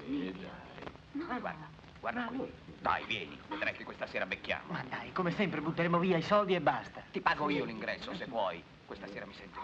Sì, dai. Guarda qui. Dai, vieni. Vedrai che questa sera becchiamo. Ma dai, come sempre butteremo via i soldi e basta. Ti pago io l'ingresso, se vuoi. Questa sera mi sento.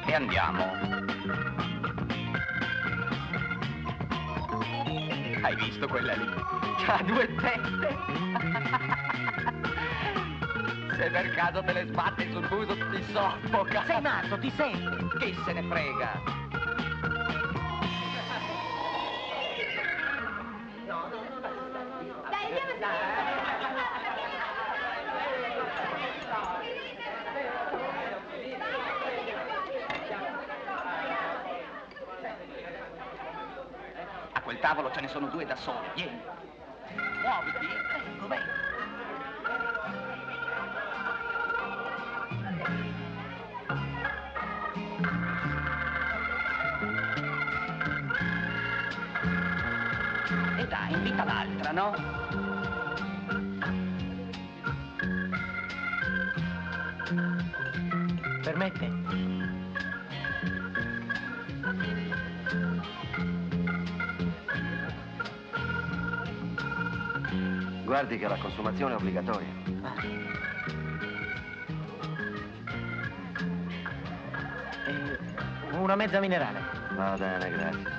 E andiamo. Hai visto quella lì? C'ha due teste. Se per caso te le sbatti sul muso ti soffoca. Sei matto, ti senti? Chi se ne frega? Dai, andiamo A quel tavolo ce ne sono due da soli. Vieni. Muoviti. Ecco, vai. E dai, invita l'altra, no? Permette? Guardi che la consumazione è obbligatoria. Una mezza minerale. Va bene, grazie.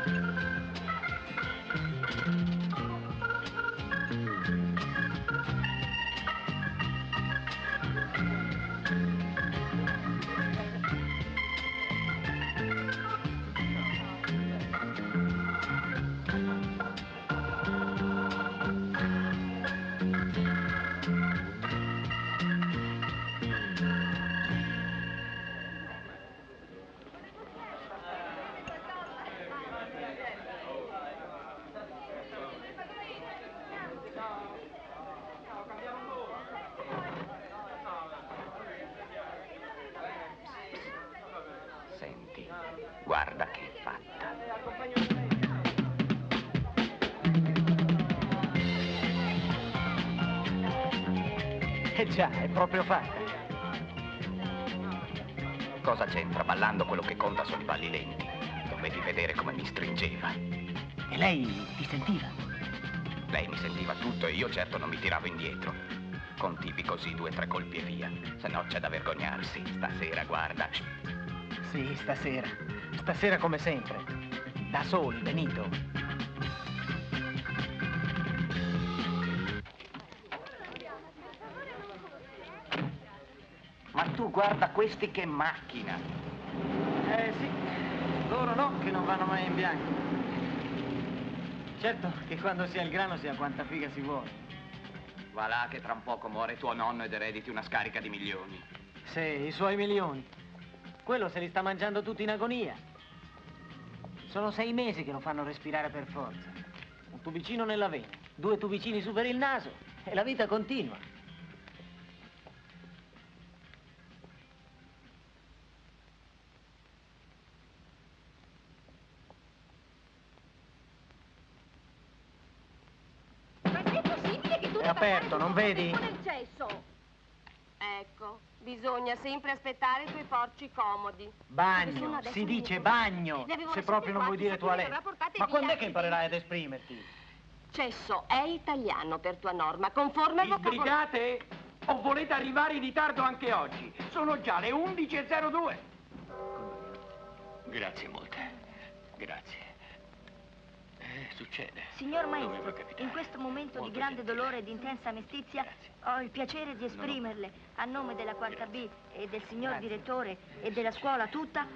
Senti, guarda che è fatta. Già, è proprio fatta. Cosa c'entra? Ballando quello che conta sono i balli lenti. Dovevi vedere come mi stringeva. E lei ti sentiva? Lei mi sentiva tutto e io certo non mi tiravo indietro. Con tipi così 2 o 3 colpi e via. Se no c'è da vergognarsi. Stasera, guarda. Sì, stasera. Stasera come sempre. Da soli, Benito. Ma tu guarda questi che macchina. Sì. Loro no, che non vanno mai in bianco. Certo che quando si ha il grano si ha quanta figa si vuole. Va là che tra un poco muore tuo nonno ed erediti una scarica di milioni. Sì, i suoi milioni. Quello se li sta mangiando tutti in agonia. Sono 6 mesi che lo fanno respirare per forza. Un tubicino nella vena, 2 tubicini su per il naso e la vita continua. È aperto, non vedi? Nel cesso. Ecco, bisogna sempre aspettare i tuoi porci comodi. Bagno, si dice bagno, se proprio non vuoi dire toilette. Ma quando è che imparerai ad esprimerti? Cesso è italiano per tua norma, conforme al vocabolario. Sbrigate o volete arrivare in ritardo anche oggi? Sono già le 11:02. Grazie molte. Grazie. Succede. Signor Maestro, in questo momento di grande dolore e di intensa mestizia ho il piacere di esprimerle, a nome della quarta B e del signor direttore e della scuola tutta,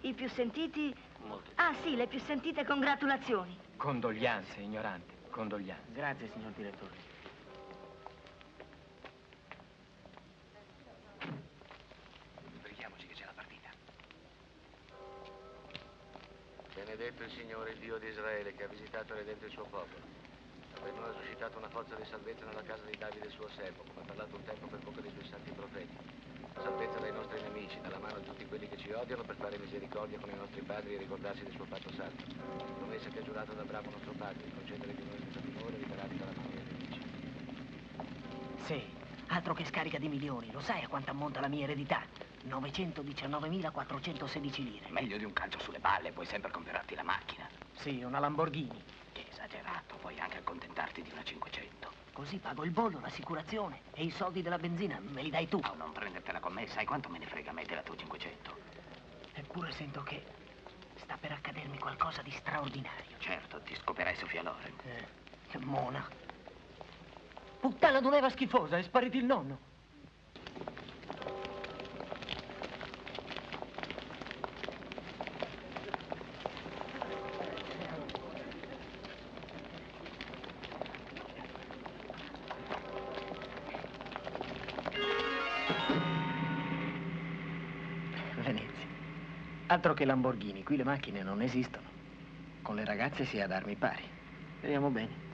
i più sentiti... Ah sì, le più sentite congratulazioni. Condoglianze, ignorante, condoglianze. Grazie, signor direttore. Sbrighiamoci che c'è la partita. benedetto il Signore, il Dio di Israele, che ha visitato e redento il suo popolo. Per noi ha suscitato una forza di salvezza nella casa di Davide, suo servo, come ha parlato un tempo per bocca dei suoi santi profeti. Salvezza dai nostri nemici, dalla mano di tutti quelli che ci odiano, per fare misericordia con i nostri padri e ricordarsi del suo patto santo. Promessa che ha giurato ad Abramo nostro padre, di concedere di noi senza timore, liberati dalla mano dei nemici. Sì, altro che scarica di milioni. Lo sai a quanto ammonta la mia eredità? 919.416 lire. Meglio di un calcio sulle palle, puoi sempre comprarti la macchina. Sì, una Lamborghini. Che esagerato, puoi anche accontentarti di una 500. Così pago il bollo, l'assicurazione e i soldi della benzina me li dai tu. Oh, non prendertela con me, sai quanto me ne frega a me della tua 500? Eppure sento che sta per accadermi qualcosa di straordinario. Certo, ti scoperai Sofia Loren. Che mona. Puttana non era schifosa, è sparito il nonno. Venezia. Altro che Lamborghini, qui le macchine non esistono. Con le ragazze si è ad armi pari. Vediamo bene.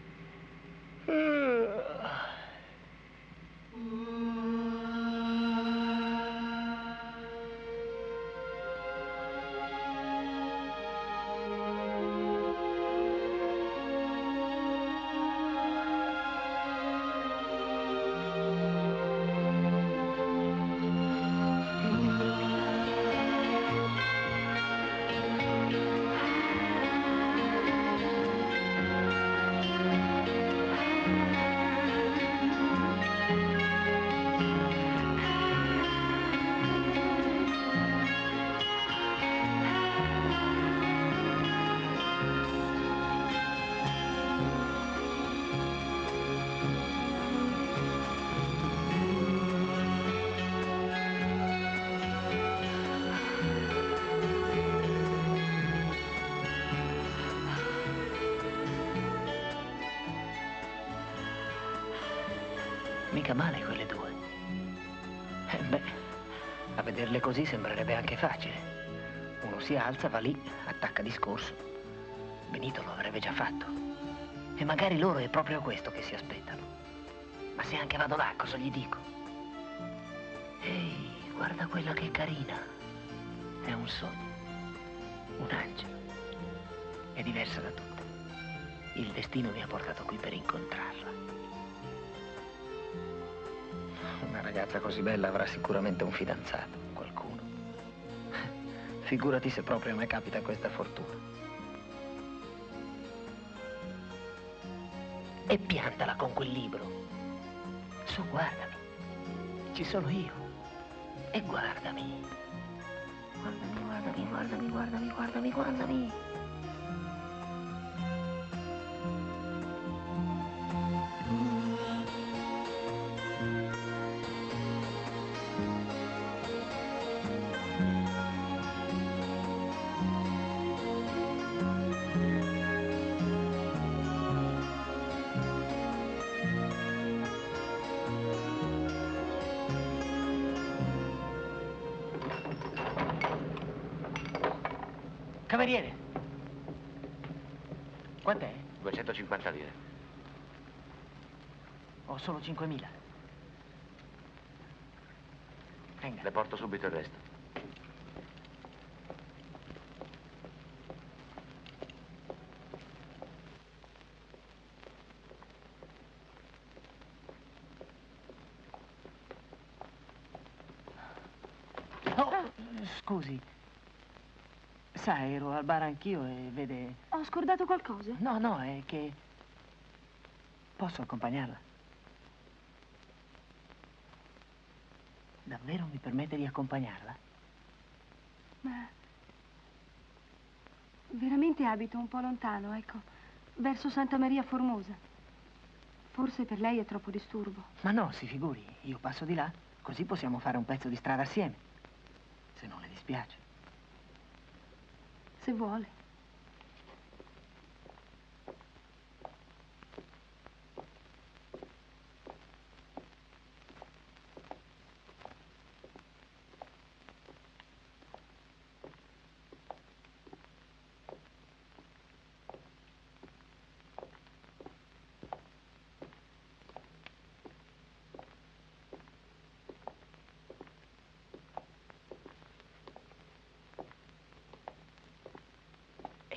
Mica male quelle due. Beh, a vederle così sembrerebbe anche facile. Uno si alza, va lì, attacca discorso. Benito lo avrebbe già fatto. E magari loro è proprio questo che si aspettano. Ma se anche vado là, cosa gli dico? Ehi, guarda quella che è carina. È un sogno. Un angelo. È diversa da tutte. Il destino mi ha portato qui per incontrarla. Una ragazza così bella avrà sicuramente un fidanzato, qualcuno. Figurati se proprio a me capita questa fortuna. E piantala con quel libro. Su, guardami. Ci sono io. E guardami. Guardami, guardami, guardami, guardami, guardami, guardami. Cameriere. Quant'è? 250 lire. Ho solo 5.000. Venga. Le porto subito il resto. Oh, scusi. Sa, ero al bar anch'io e vede... Ho scordato qualcosa? No, no, è che... Posso accompagnarla? Davvero mi permette di accompagnarla? Ma... veramente abito un po' lontano, ecco. Verso Santa Maria Formosa. Forse per lei è troppo disturbo. Ma no, si figuri, io passo di là, così possiamo fare un pezzo di strada assieme. Se non le dispiace. Se vuole.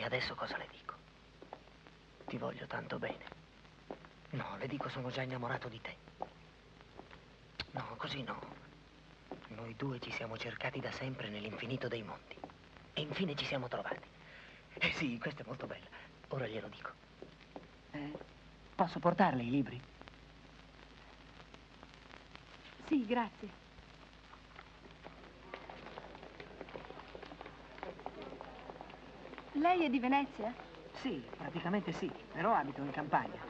adesso cosa le dico? Ti voglio tanto bene. No, le dico sono già innamorato di te. No, così no. Noi due ci siamo cercati da sempre nell'infinito dei mondi. E infine ci siamo trovati. Sì, questa è molto bella. Ora glielo dico. Posso portarle i libri? Sì, grazie. Lei è di Venezia? Sì, praticamente sì, però abito in campagna.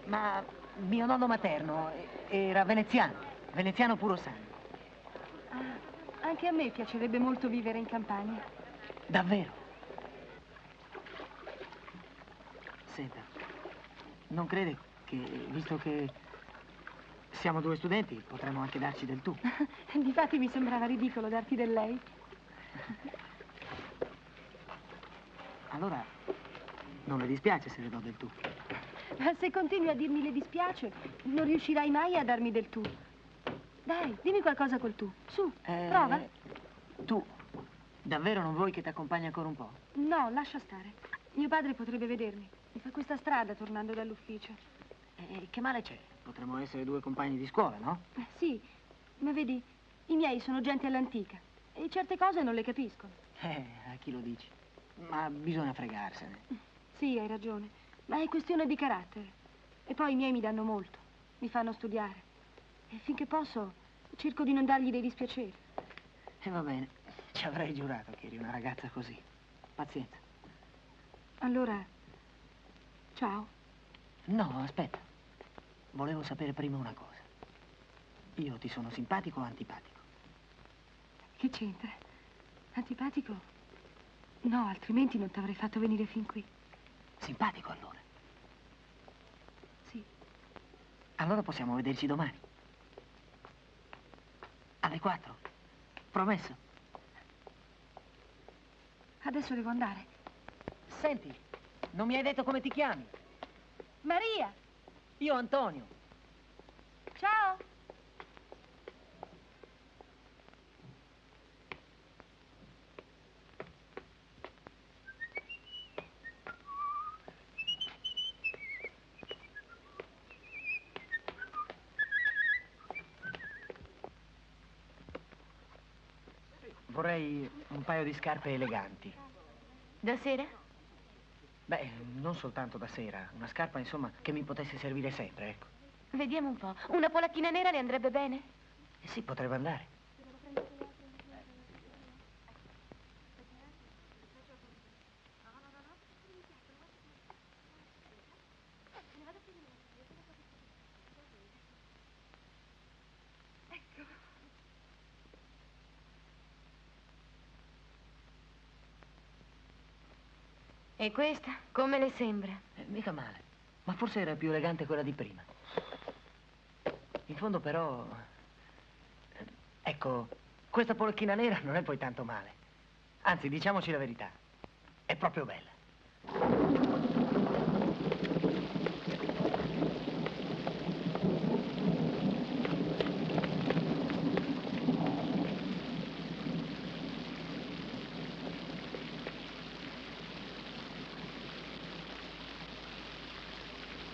Ma mio nonno materno era veneziano puro sangue. Ah, anche a me piacerebbe molto vivere in campagna. Davvero? Senta, non crede che, visto che siamo due studenti, potremmo anche darci del tu? Difatti mi sembrava ridicolo darti del lei. Allora, non le dispiace se le do del tu? Ma se continui a dirmi le dispiace, non riuscirai mai a darmi del tu. Dai, dimmi qualcosa col tu. Su, prova. Tu, davvero non vuoi che ti accompagni ancora un po'? No, lascia stare. Mio padre potrebbe vedermi. Mi fa questa strada tornando dall'ufficio. Che male c'è? Potremmo essere due compagni di scuola, no? Sì, ma vedi, i miei sono gente all'antica e certe cose non le capiscono. A chi lo dici? Ma bisogna fregarsene. Sì, hai ragione, ma è questione di carattere. E poi i miei mi danno molto, mi fanno studiare. E finché posso, cerco di non dargli dei dispiaceri. E va bene, ci avrei giurato che eri una ragazza così. Pazienza. Allora, ciao. No, aspetta. Volevo sapere prima una cosa. Io ti sono simpatico o antipatico? Che c'entra? Antipatico? No, altrimenti non ti avrei fatto venire fin qui. Simpatico allora? Sì. Allora possiamo vederci domani. Alle 4. Promesso? Adesso devo andare. Senti, non mi hai detto come ti chiami? Maria! Io Antonio. Ciao! Vorrei un paio di scarpe eleganti. Da sera? Beh, non soltanto da sera. Una scarpa, insomma, che mi potesse servire sempre, ecco. Vediamo un po'. Una polacchina nera le andrebbe bene? Sì, potrebbe andare. E questa? Come le sembra? Mica male. Ma forse era più elegante quella di prima. In fondo, però... ecco, questa polacchina nera non è poi tanto male. Anzi, diciamoci la verità. È proprio bella.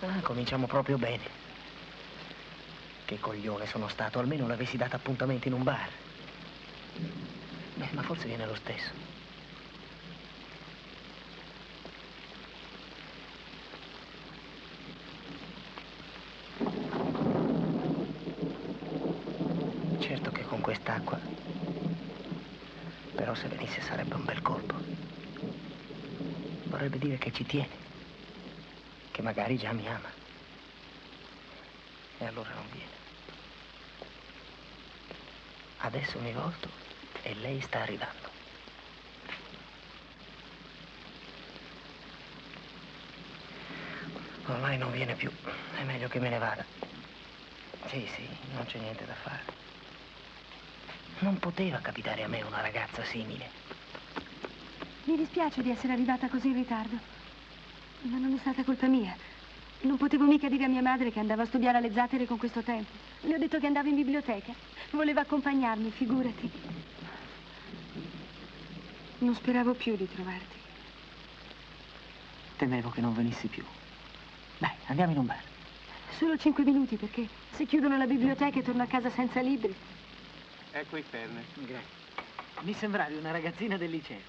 Ah, cominciamo proprio bene. Che coglione sono stato, almeno l'avessi dato appuntamento in un bar. Beh, ma forse viene lo stesso. Certo che con quest'acqua. Però se venisse sarebbe un bel colpo. Vorrebbe dire che ci tiene. Che magari già mi ama. E allora non viene. Adesso mi volto e lei sta arrivando. Ormai non viene più. È meglio che me ne vada. Sì, non c'è niente da fare. Non poteva capitare a me una ragazza simile. Mi dispiace di essere arrivata così in ritardo, ma non è stata colpa mia. Non potevo mica dire a mia madre che andavo a studiare alle zattere con questo tempo. Le ho detto che andavo in biblioteca. Voleva accompagnarmi, figurati. Non speravo più di trovarti. Temevo che non venissi più. Dai, andiamo in un bar. Solo 5 minuti, perché se chiudono la biblioteca e torno a casa senza libri. Ecco il Fernet. Grazie. Mi sembravi una ragazzina del liceo.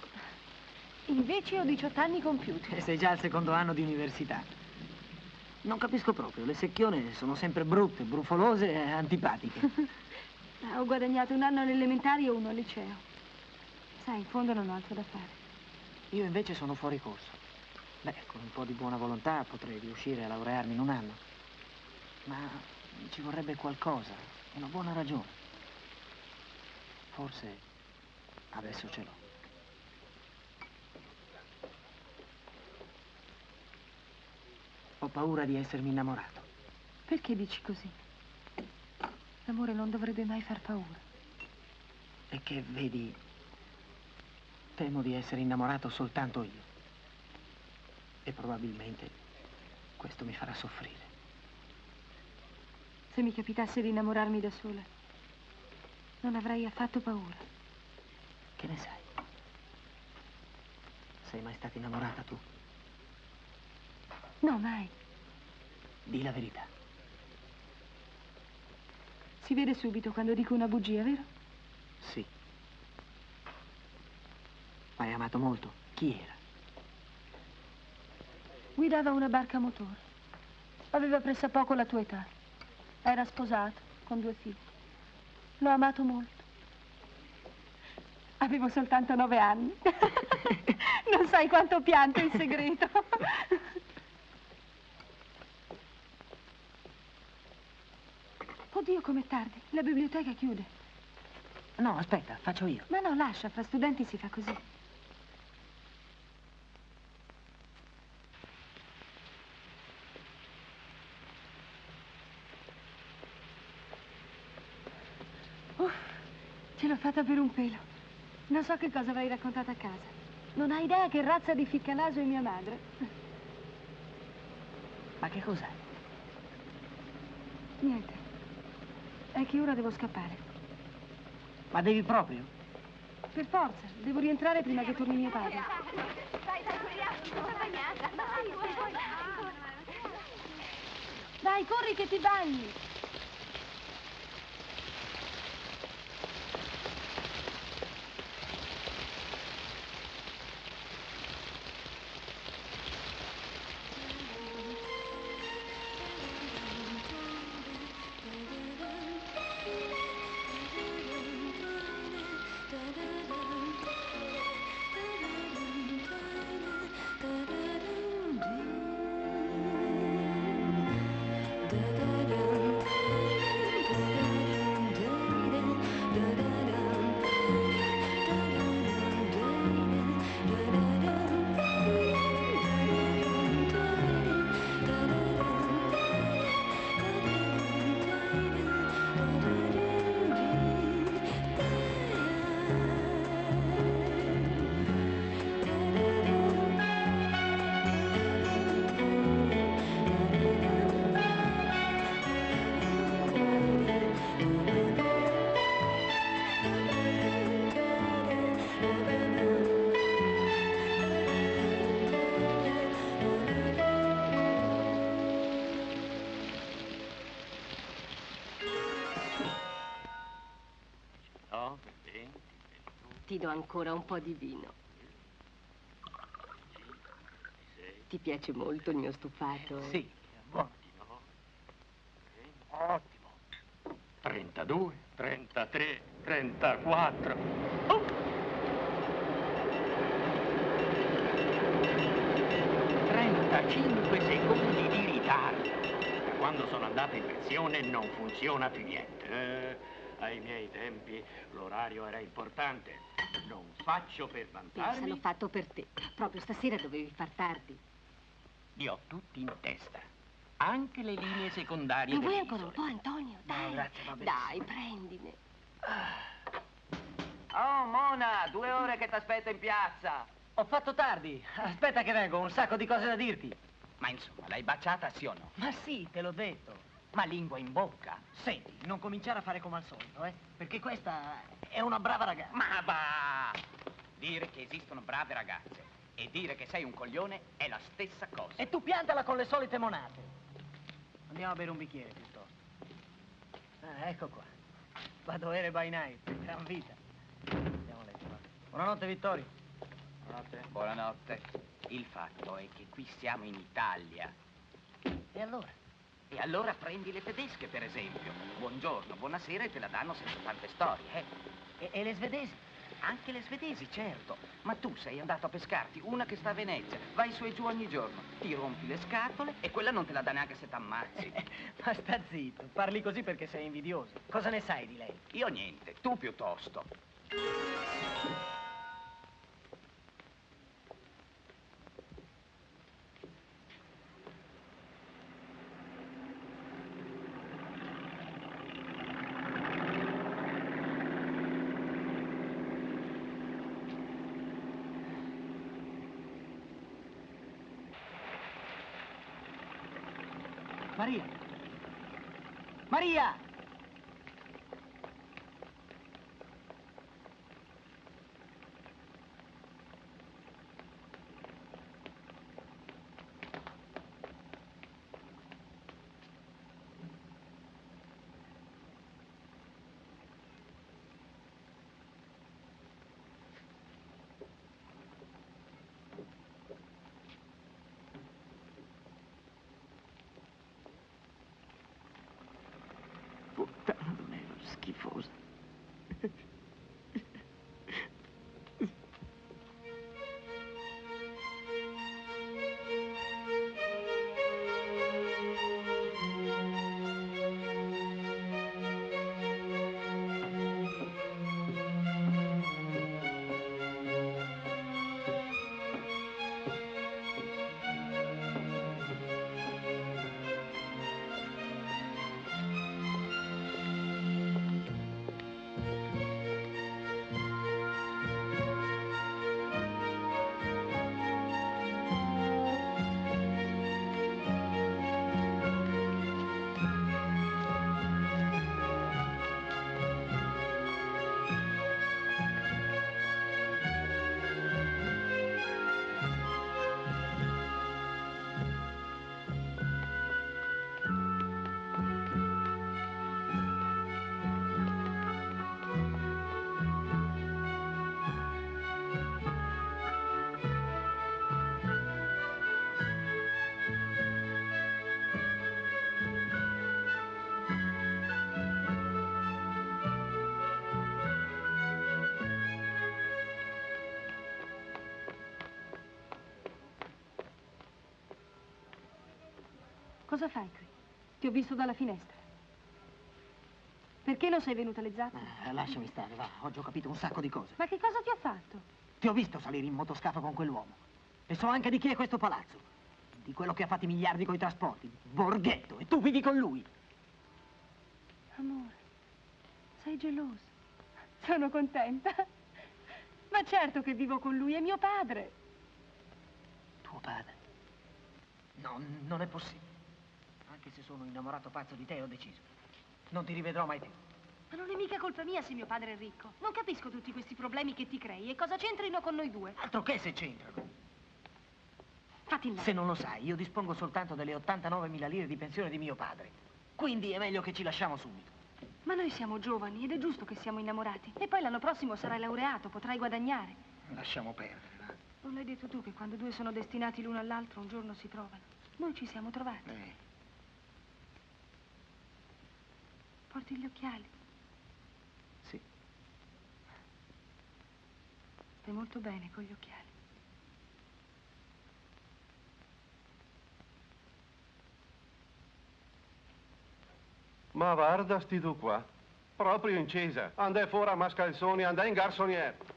Invece ho 18 anni compiuti. E sei già al secondo anno di università. Non capisco proprio, le secchione sono sempre brutte, brufolose e antipatiche. Ho guadagnato un anno alle elementari e uno al liceo. Sai, in fondo non ho altro da fare. Io invece sono fuori corso. Beh, con un po' di buona volontà potrei riuscire a laurearmi in un anno. Ma ci vorrebbe qualcosa, una buona ragione. Forse adesso ce l'ho. Ho paura di essermi innamorato. Perché dici così? L'amore non dovrebbe mai far paura. E che, vedi, temo di essere innamorato soltanto io. E probabilmente questo mi farà soffrire. Se mi capitasse di innamorarmi da sola, non avrei affatto paura. Che ne sai? Sei mai stata innamorata tu? No, mai. Di la verità. Si vede subito quando dico una bugia, vero? Sì. Hai amato molto? Chi era? Guidava una barca a motore. Aveva pressappoco la tua età. Era sposato, con 2 figli. L'ho amato molto. Avevo soltanto 9 anni. Non sai quanto ho pianto in segreto. Oddio, com'è tardi. La biblioteca chiude. No, aspetta, faccio io. Ma no, lascia, fra studenti si fa così. Ce l'ho fatta per un pelo. Non so che cosa avrei raccontato a casa. Non hai idea che razza di ficcanaso è mia madre. Ma che cos'è? Niente. È che ora devo scappare. Ma devi proprio? Per forza, devo rientrare prima che torni mio padre. Dai, corri che ti bagni. Ti do ancora un po' di vino. Ti piace molto il mio stufato? Sì, buono. Ottimo. 32, 33, 34. Oh! 35 secondi di ritardo. Da quando sono andato in pensione non funziona più niente. Ai miei tempi l'orario era importante. Non faccio per Pensa, vantarmi. l'ho fatto per te. Proprio stasera dovevi far tardi. Li ho tutti in testa. Anche le linee secondarie Non vuoi delle ancora un isole. po', Antonio? Dai, grazie, va benissimo. dai, prendine. Oh, Mona, 2 ore che ti aspetto in piazza. Ho fatto tardi. Aspetta che vengo, ho un sacco di cose da dirti. Ma insomma, l'hai baciata sì o no? Ma sì, te l'ho detto. Ma lingua in bocca. Senti, non cominciare a fare come al solito, Perché questa è una brava ragazza. Ma va! Dire che esistono brave ragazze e dire che sei un coglione è la stessa cosa. E tu piantala con le solite monate. Andiamo a bere un bicchiere piuttosto. Ecco qua. Vado a by night, gran vita. Andiamo a letto, va. Buonanotte, Vittorio. Buonanotte. Buonanotte. Il fatto è che qui siamo in Italia. E allora? E allora prendi le tedesche, per esempio. Buongiorno, buonasera e te la danno senza tante storie, E le svedesi? Anche le svedesi, certo. Ma tu sei andato a pescarti una che sta a Venezia, vai su e giù ogni giorno, ti rompi le scatole e quella non te la dà neanche se t'ammazzi. Ma sta zitto, parli così perché sei invidioso. Cosa ne sai di lei? Io niente, tu piuttosto. Maria! Maria! Puttana di me, schifosa. Cosa fai qui? Ti ho visto dalla finestra. Perché non sei venuta alle zappe? Lasciami stare, va. Oggi ho capito un sacco di cose. Ma che cosa ti ho fatto? Ti ho visto salire in motoscafo con quell'uomo. E so anche di chi è questo palazzo. Di quello che ha fatto i miliardi coi trasporti. Borghetto. E tu vivi con lui. Amore, sei geloso. Sono contenta. Ma certo che vivo con lui, è mio padre. Tuo padre? No, non è possibile. Anche se sono innamorato pazzo di te, ho deciso. Non ti rivedrò mai più. Ma non è mica colpa mia se mio padre è ricco. Non capisco tutti questi problemi che ti crei e cosa c'entrino con noi due. Altro che se c'entrano. Fatti là. Se non lo sai, io dispongo soltanto delle 89.000 lire di pensione di mio padre. Quindi è meglio che ci lasciamo subito. Ma noi siamo giovani ed è giusto che siamo innamorati. E poi l'anno prossimo sarai laureato, potrai guadagnare. Lasciamo perdere, va. Non l'hai detto tu che quando due sono destinati l'uno all'altro un giorno si trovano? Noi ci siamo trovati. Porti gli occhiali? Sì. Stai molto bene con gli occhiali. Ma guarda sti tu qua, proprio in cesa. Andai fuori a mascalzoni, andai in garsoniere.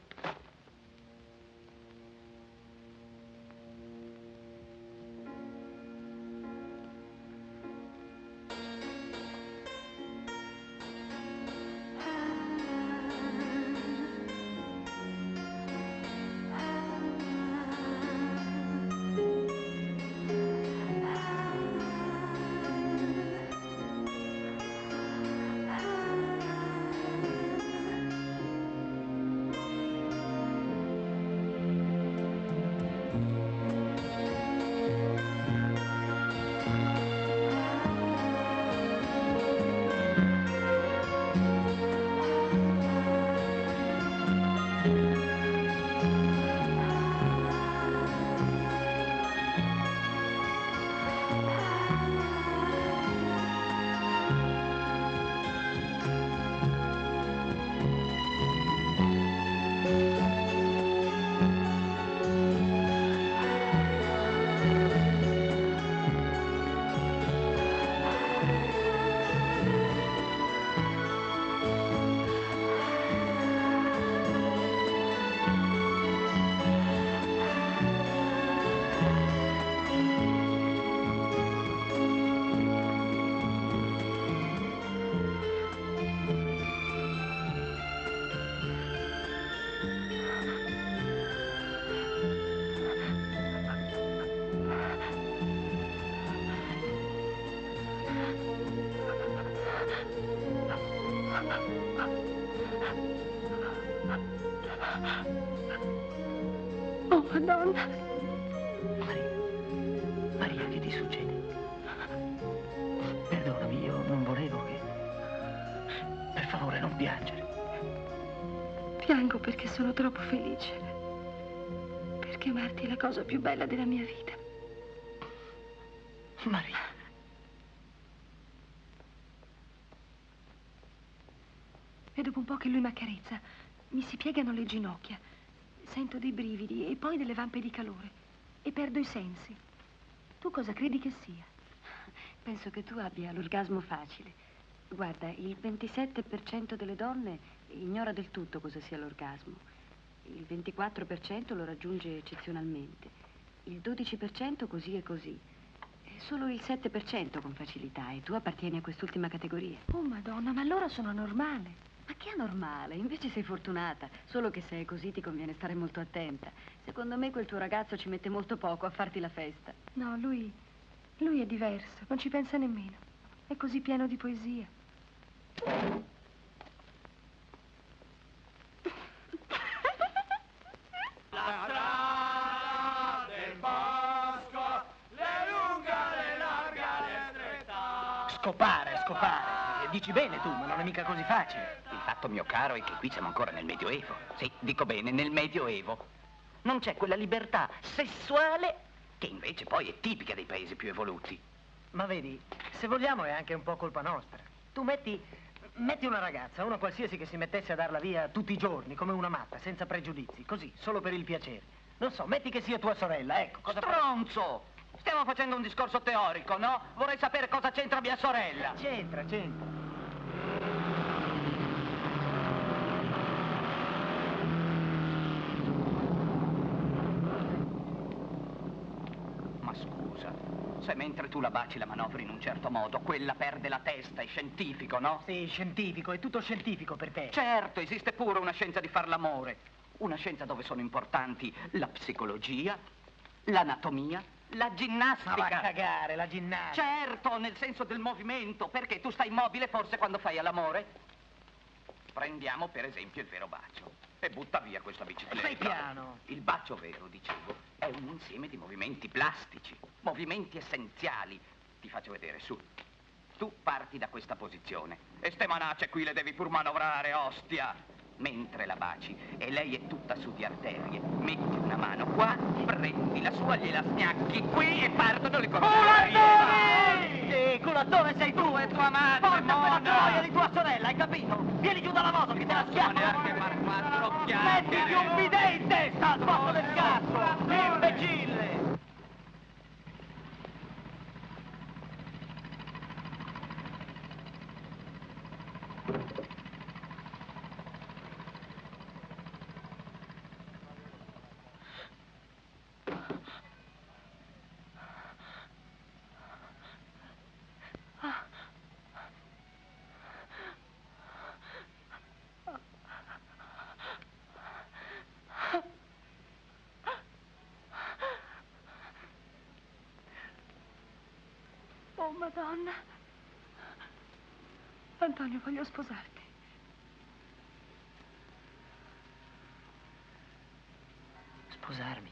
Oh, Madonna. Maria, che ti succede? Perdonami, io non volevo che... Per favore, non piangere. Piango perché sono troppo felice. Perché amarti è la cosa più bella della mia vita. Maria. E dopo un po' che lui mi accarezza, mi si piegano le ginocchia. Sento dei brividi e poi delle vampe di calore. E perdo i sensi. Tu cosa credi che sia? Penso che tu abbia l'orgasmo facile. Guarda, il 27% delle donne ignora del tutto cosa sia l'orgasmo. Il 24% lo raggiunge eccezionalmente. Il 12% così e così. E solo il 7% con facilità. E tu appartieni a quest'ultima categoria. Oh, Madonna, ma allora sono normale. Ma che anormale? Invece sei fortunata. Solo che se è così ti conviene stare molto attenta. Secondo me quel tuo ragazzo ci mette molto poco a farti la festa. No, lui è diverso. Non ci pensa nemmeno. È così pieno di poesia. La strada del bosco, le lunga, le larga, le stretta. Scopare. Dici bene tu, ma non è mica così facile. Il fatto, mio caro, è che qui siamo ancora nel Medioevo. Sì, dico bene, nel Medioevo. Non c'è quella libertà sessuale che invece poi è tipica dei paesi più evoluti. Ma vedi, se vogliamo è anche un po' colpa nostra. Tu metti una ragazza, una qualsiasi che si mettesse a darla via tutti i giorni, come una matta, senza pregiudizi, così, solo per il piacere. Non so, metti che sia tua sorella, ecco. Cosa Stronzo! Stiamo facendo un discorso teorico, no? Vorrei sapere cosa c'entra mia sorella. C'entra. Ma scusa, se mentre tu la baci la manovri in un certo modo, quella perde la testa, è scientifico, no? Sì, scientifico, è tutto scientifico per te. Certo, esiste pure una scienza di far l'amore. Una scienza dove sono importanti la psicologia, l'anatomia, la ginnastica. Ma va a cagare, la ginnastica. Certo, nel senso del movimento, perché tu stai immobile forse quando fai all'amore? Prendiamo per esempio il vero bacio e butta via questa bicicletta. Stai piano. Il bacio vero, dicevo, è un insieme di movimenti plastici, movimenti essenziali. Ti faccio vedere, su. Tu parti da questa posizione e ste manacce qui le devi pur manovrare, ostia. Mentre la baci e lei è tutta su di arterie, metti una mano qua, prendi la sua, gliela sgnacchi qui e partono le Culattone! Culattone sei tu! E tua madre, porta quella troia di tua sorella, hai capito? Vieni giù dalla moto che te la schiaffo! neanche far quattro chiacchiere! Mettiti un bidet in testa, al posto del cazzo! Imbecille! Oh, Madonna. Antonio, voglio sposarti. Sposarmi?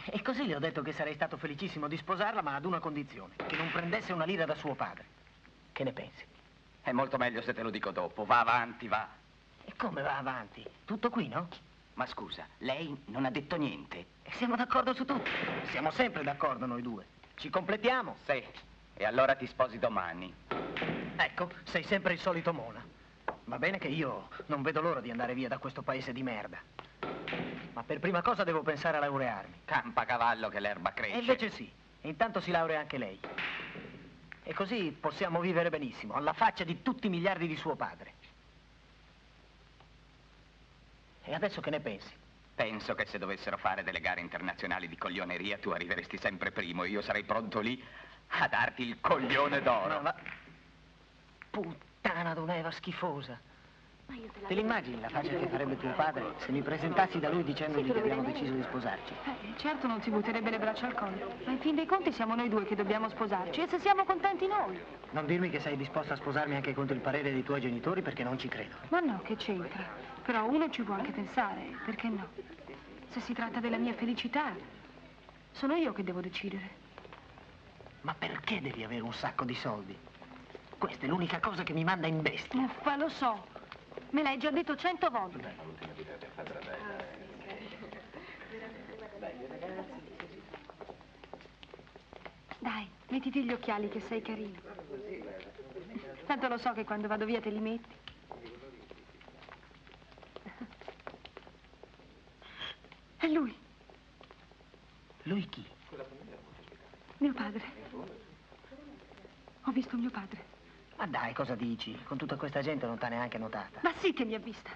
E così le ho detto che sarei stato felicissimo di sposarla, ma ad una condizione, che non prendesse una lira da suo padre. Che ne pensi? È molto meglio se te lo dico dopo. Va avanti, va. E come va avanti? Tutto qui, no? Ma scusa, lei non ha detto niente? E siamo d'accordo su tutto. Siamo sempre d'accordo noi due. Ci completiamo? Sì. E allora ti sposi domani. Ecco, sei sempre il solito Mona. Va bene che io non vedo l'ora di andare via da questo paese di merda. Ma per prima cosa devo pensare a laurearmi. Campa cavallo che l'erba cresce. E invece sì. E intanto si laurea anche lei. E così possiamo vivere benissimo, alla faccia di tutti i miliardi di suo padre. E adesso che ne pensi? Penso che se dovessero fare delle gare internazionali di coglioneria tu arriveresti sempre primo e io sarei pronto lì a darti il coglione d'oro. No, ma... Puttana d'un'Eva schifosa. Te l'immagini la faccia che farebbe tuo padre se mi presentassi da lui dicendogli che abbiamo deciso di sposarci? Certo non si butterebbe le braccia al collo, ma in fin dei conti siamo noi due che dobbiamo sposarci, e se siamo contenti noi. Non dirmi che sei disposta a sposarmi anche contro il parere dei tuoi genitori, perché non ci credo. Ma no, che c'entra? Però uno ci può anche pensare, perché no? Se si tratta della mia felicità, sono io che devo decidere. Ma perché devi avere un sacco di soldi? Questa è l'unica cosa che mi manda in bestia. Uffa, lo so. Me l'hai già detto 100 volte. Dai, mettiti gli occhiali che sei carino. Tanto lo so che quando vado via te li metti. È lui. Lui chi? Mio padre. Ho visto mio padre. Ma dai, cosa dici? Con tutta questa gente non t'ha neanche notata. Ma sì che mi ha vista.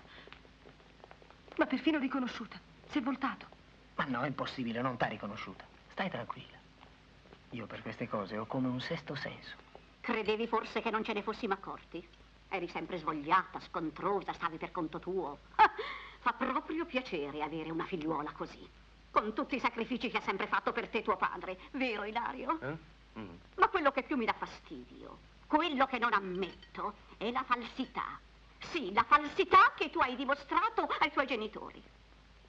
Ma perfino riconosciuta. Si è voltato. Ma no, è impossibile, non t'ha riconosciuta. Stai tranquilla. Io per queste cose ho come un sesto senso. Credevi forse che non ce ne fossimo accorti? Eri sempre svogliata, scontrosa, stavi per conto tuo. Fa proprio piacere avere una figliuola così. Con tutti i sacrifici che ha sempre fatto per te tuo padre. Vero, Ilario? Ma quello che più mi dà fastidio, quello che non ammetto, è la falsità. Sì, la falsità che tu hai dimostrato ai tuoi genitori.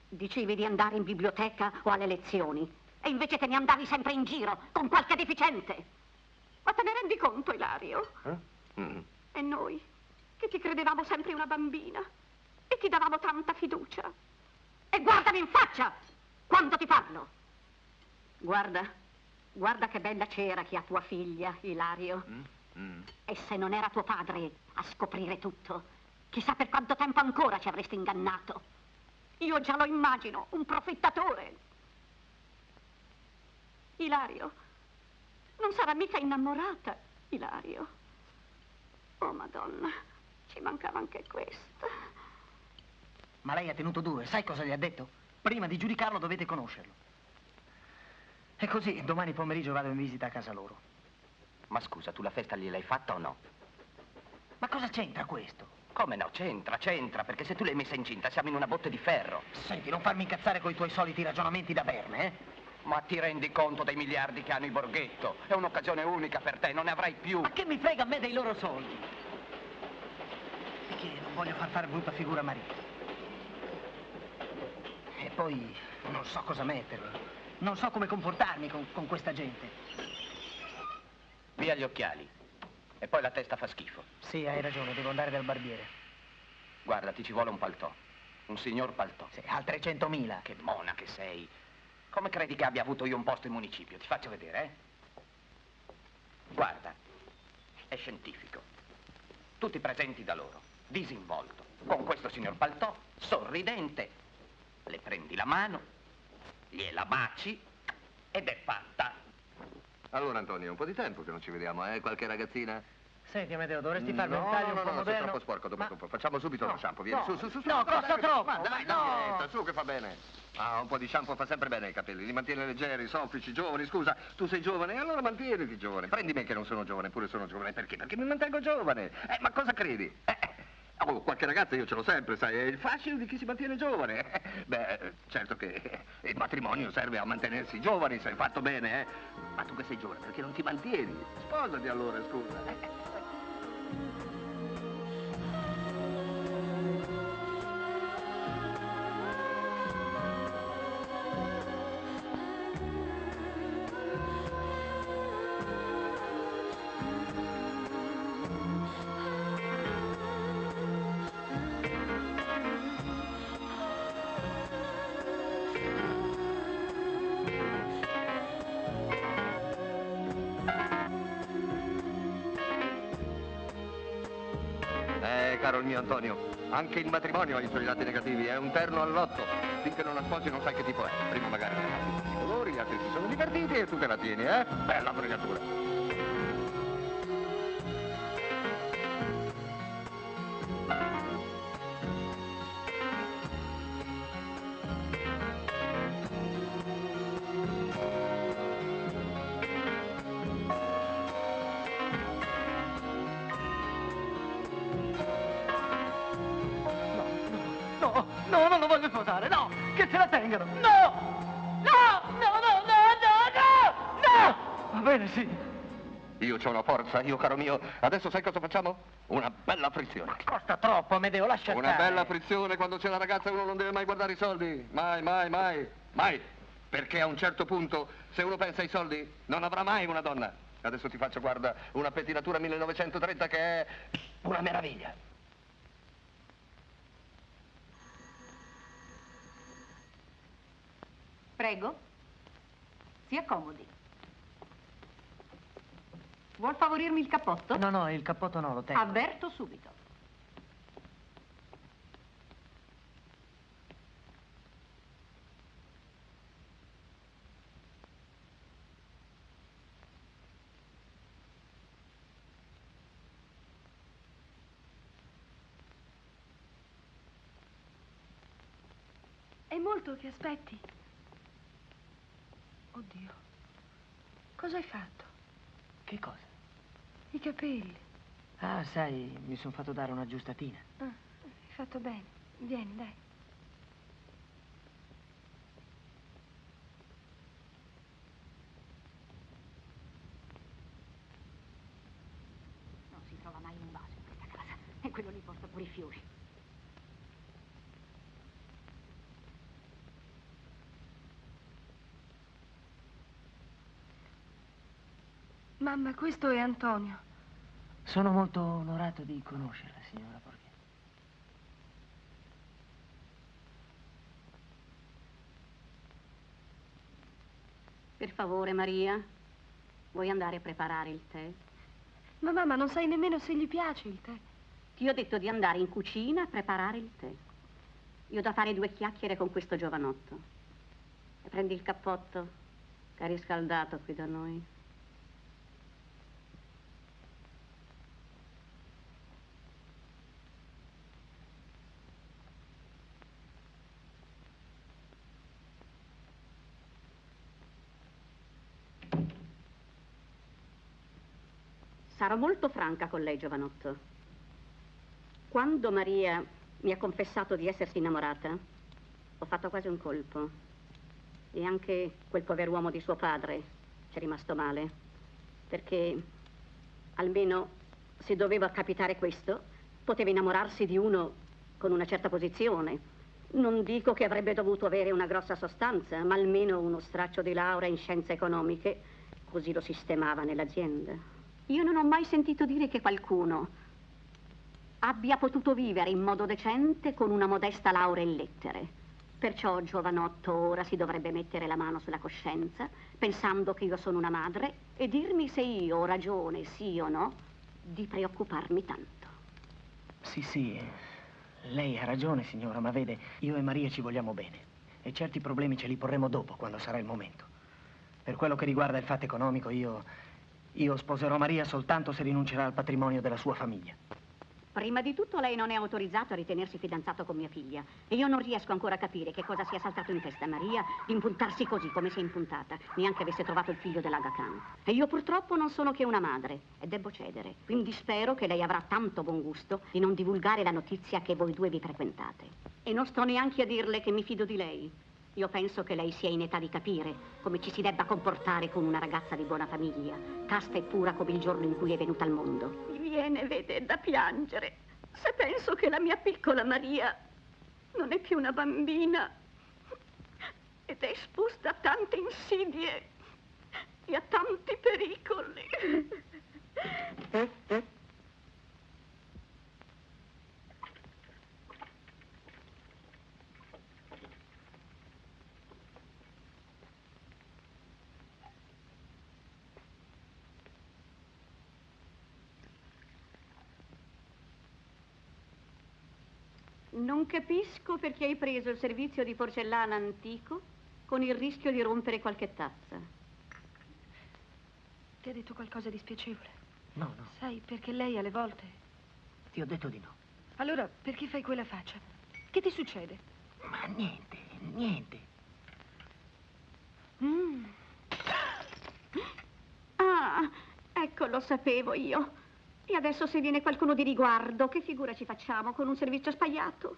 Dicevi di andare in biblioteca o alle lezioni, e invece te ne andavi sempre in giro con qualche deficiente. Ma te ne rendi conto, Ilario? E noi, che ti credevamo sempre una bambina, e ti davamo tanta fiducia. E guardami in faccia quando ti parlo. Guarda che bella cera che ha tua figlia, Ilario. E se non era tuo padre a scoprire tutto, chissà per quanto tempo ancora ci avresti ingannato. Io già lo immagino, un profittatore. Ilario, non sarà mica innamorata, Ilario. Oh, Madonna, ci mancava anche questo. Ma lei ha tenuto duro, sai cosa gli ha detto? Prima di giudicarlo dovete conoscerlo. E così, domani pomeriggio vado in visita a casa loro. Ma scusa, tu la festa gliel'hai fatta o no? Ma cosa c'entra questo? Come no? C'entra, perché se tu l'hai messa incinta siamo in una botte di ferro. Senti, non farmi incazzare con i tuoi soliti ragionamenti da berne, eh? Ma ti rendi conto dei miliardi che hanno i Borghetto? È un'occasione unica per te, non ne avrai più. Ma che mi frega a me dei loro soldi? Perché non voglio far fare brutta figura a Maria. E poi non so cosa mettermi. Non so come comportarmi con questa gente. Via gli occhiali. E poi la testa fa schifo. Sì, hai ragione, devo andare dal barbiere. Guarda, ti ci vuole un paltò. Un signor paltò. Sì, al 300.000. Che mona che sei. Come credi che abbia avuto io un posto in municipio? Ti faccio vedere, eh? Guarda, è scientifico. Tu ti presenti da loro, disinvolto, con questo signor paltò, sorridente. Le prendi la mano, gliela baci ed è fatta. Allora, Antonio, un po' di tempo che non ci vediamo, eh? Qualche ragazzina? Senti, Amedeo, dovresti farmi un taglio un po' moderno. Sei troppo sporco, dopo. Facciamo subito lo shampoo, vieni, no, su. No, costa troppo. Ma dai, no. Su che fa bene. Ah, un po' di shampoo fa sempre bene ai capelli, li mantiene leggeri, soffici, giovani. Scusa, tu sei giovane, allora mantieniti giovane. Prendi me che non sono giovane, pure sono giovane. Perché? Perché mi mantengo giovane. Ma cosa credi? Oh, qualche ragazza io ce l'ho sempre, sai, è il fascino di chi si mantiene giovane. Beh, certo che il matrimonio serve a mantenersi giovani, se è fatto bene, eh. Ma tu che sei giovane, perché non ti mantieni? Sposati allora, scusa. Caro il mio Antonio, anche il matrimonio ha i suoi lati negativi, è un terno all'otto. Finché non la sposi non sai che tipo è. Prima magari i colori, gli altri si sono divertiti e tu te la tieni, eh? Bella fregatura. No, non lo voglio sposare, no! Che se la tengano! No! No! No, no, no, no, no! No! Va bene, sì. Io c'ho una forza, io caro mio. Adesso sai cosa facciamo? Una bella frizione. Costa troppo, Amedeo, lascia stare. Una bella frizione, quando c'è la ragazza uno non deve mai guardare i soldi. Mai, mai, mai, mai. Perché a un certo punto, se uno pensa ai soldi, non avrà mai una donna. Adesso ti faccio, guarda, una pettinatura 1930 che è una meraviglia. Prego, si accomodi. Vuol favorirmi il cappotto? No, no, il cappotto no, lo tengo. Avverto subito. È molto che aspetti. Oddio. Cosa hai fatto? Che cosa? I capelli. Ah, sai, mi sono fatto dare un'aggiustatina. Ah, hai fatto bene. Vieni, dai. Non si trova mai un vaso in questa casa. E quello lì porta pure i fiori. Mamma, questo è Antonio. Sono molto onorato di conoscerla, signora Portier. Per favore, Maria, vuoi andare a preparare il tè? Ma mamma, non sai nemmeno se gli piace il tè. Ti ho detto di andare in cucina a preparare il tè. Io ho da fare 2 chiacchiere con questo giovanotto. E prendi il cappotto, che è riscaldato qui da noi. Sarò molto franca con lei, giovanotto. Quando Maria mi ha confessato di essersi innamorata, ho fatto quasi un colpo. E anche quel pover'uomo di suo padre ci è rimasto male. Perché almeno se doveva capitare questo, poteva innamorarsi di uno con una certa posizione. Non dico che avrebbe dovuto avere una grossa sostanza, ma almeno uno straccio di laurea in scienze economiche, così lo sistemava nell'azienda. Io non ho mai sentito dire che qualcuno abbia potuto vivere in modo decente con una modesta laurea in lettere. Perciò, giovanotto, ora si dovrebbe mettere la mano sulla coscienza, pensando che io sono una madre, e dirmi se io ho ragione, sì o no, di preoccuparmi tanto. Sì, sì, lei ha ragione, signora, ma vede, io e Maria ci vogliamo bene. E certi problemi ce li porremo dopo, quando sarà il momento. Per quello che riguarda il fatto economico, io sposerò Maria soltanto se rinuncerà al patrimonio della sua famiglia. Prima di tutto lei non è autorizzato a ritenersi fidanzato con mia figlia. E io non riesco ancora a capire che cosa sia saltato in testa a Maria di impuntarsi così come si è impuntata, neanche avesse trovato il figlio dell'Aga Khan. E io purtroppo non sono che una madre e debbo cedere. Quindi spero che lei avrà tanto buon gusto di non divulgare la notizia che voi 2 vi frequentate. E non sto neanche a dirle che mi fido di lei. Io penso che lei sia in età di capire come ci si debba comportare con una ragazza di buona famiglia, casta e pura come il giorno in cui è venuta al mondo. Mi viene, vede, da piangere se penso che la mia piccola Maria non è più una bambina ed è esposta a tante insidie e a tanti pericoli. Non capisco perché hai preso il servizio di porcellana antico con il rischio di rompere qualche tazza. Ti ha detto qualcosa di spiacevole? No, no. Sai, perché lei alle volte... Ti ho detto di no. Allora, perché fai quella faccia? Che ti succede? Ma niente, niente. Ah, ecco, lo sapevo io. E adesso se viene qualcuno di riguardo, che figura ci facciamo con un servizio sbagliato?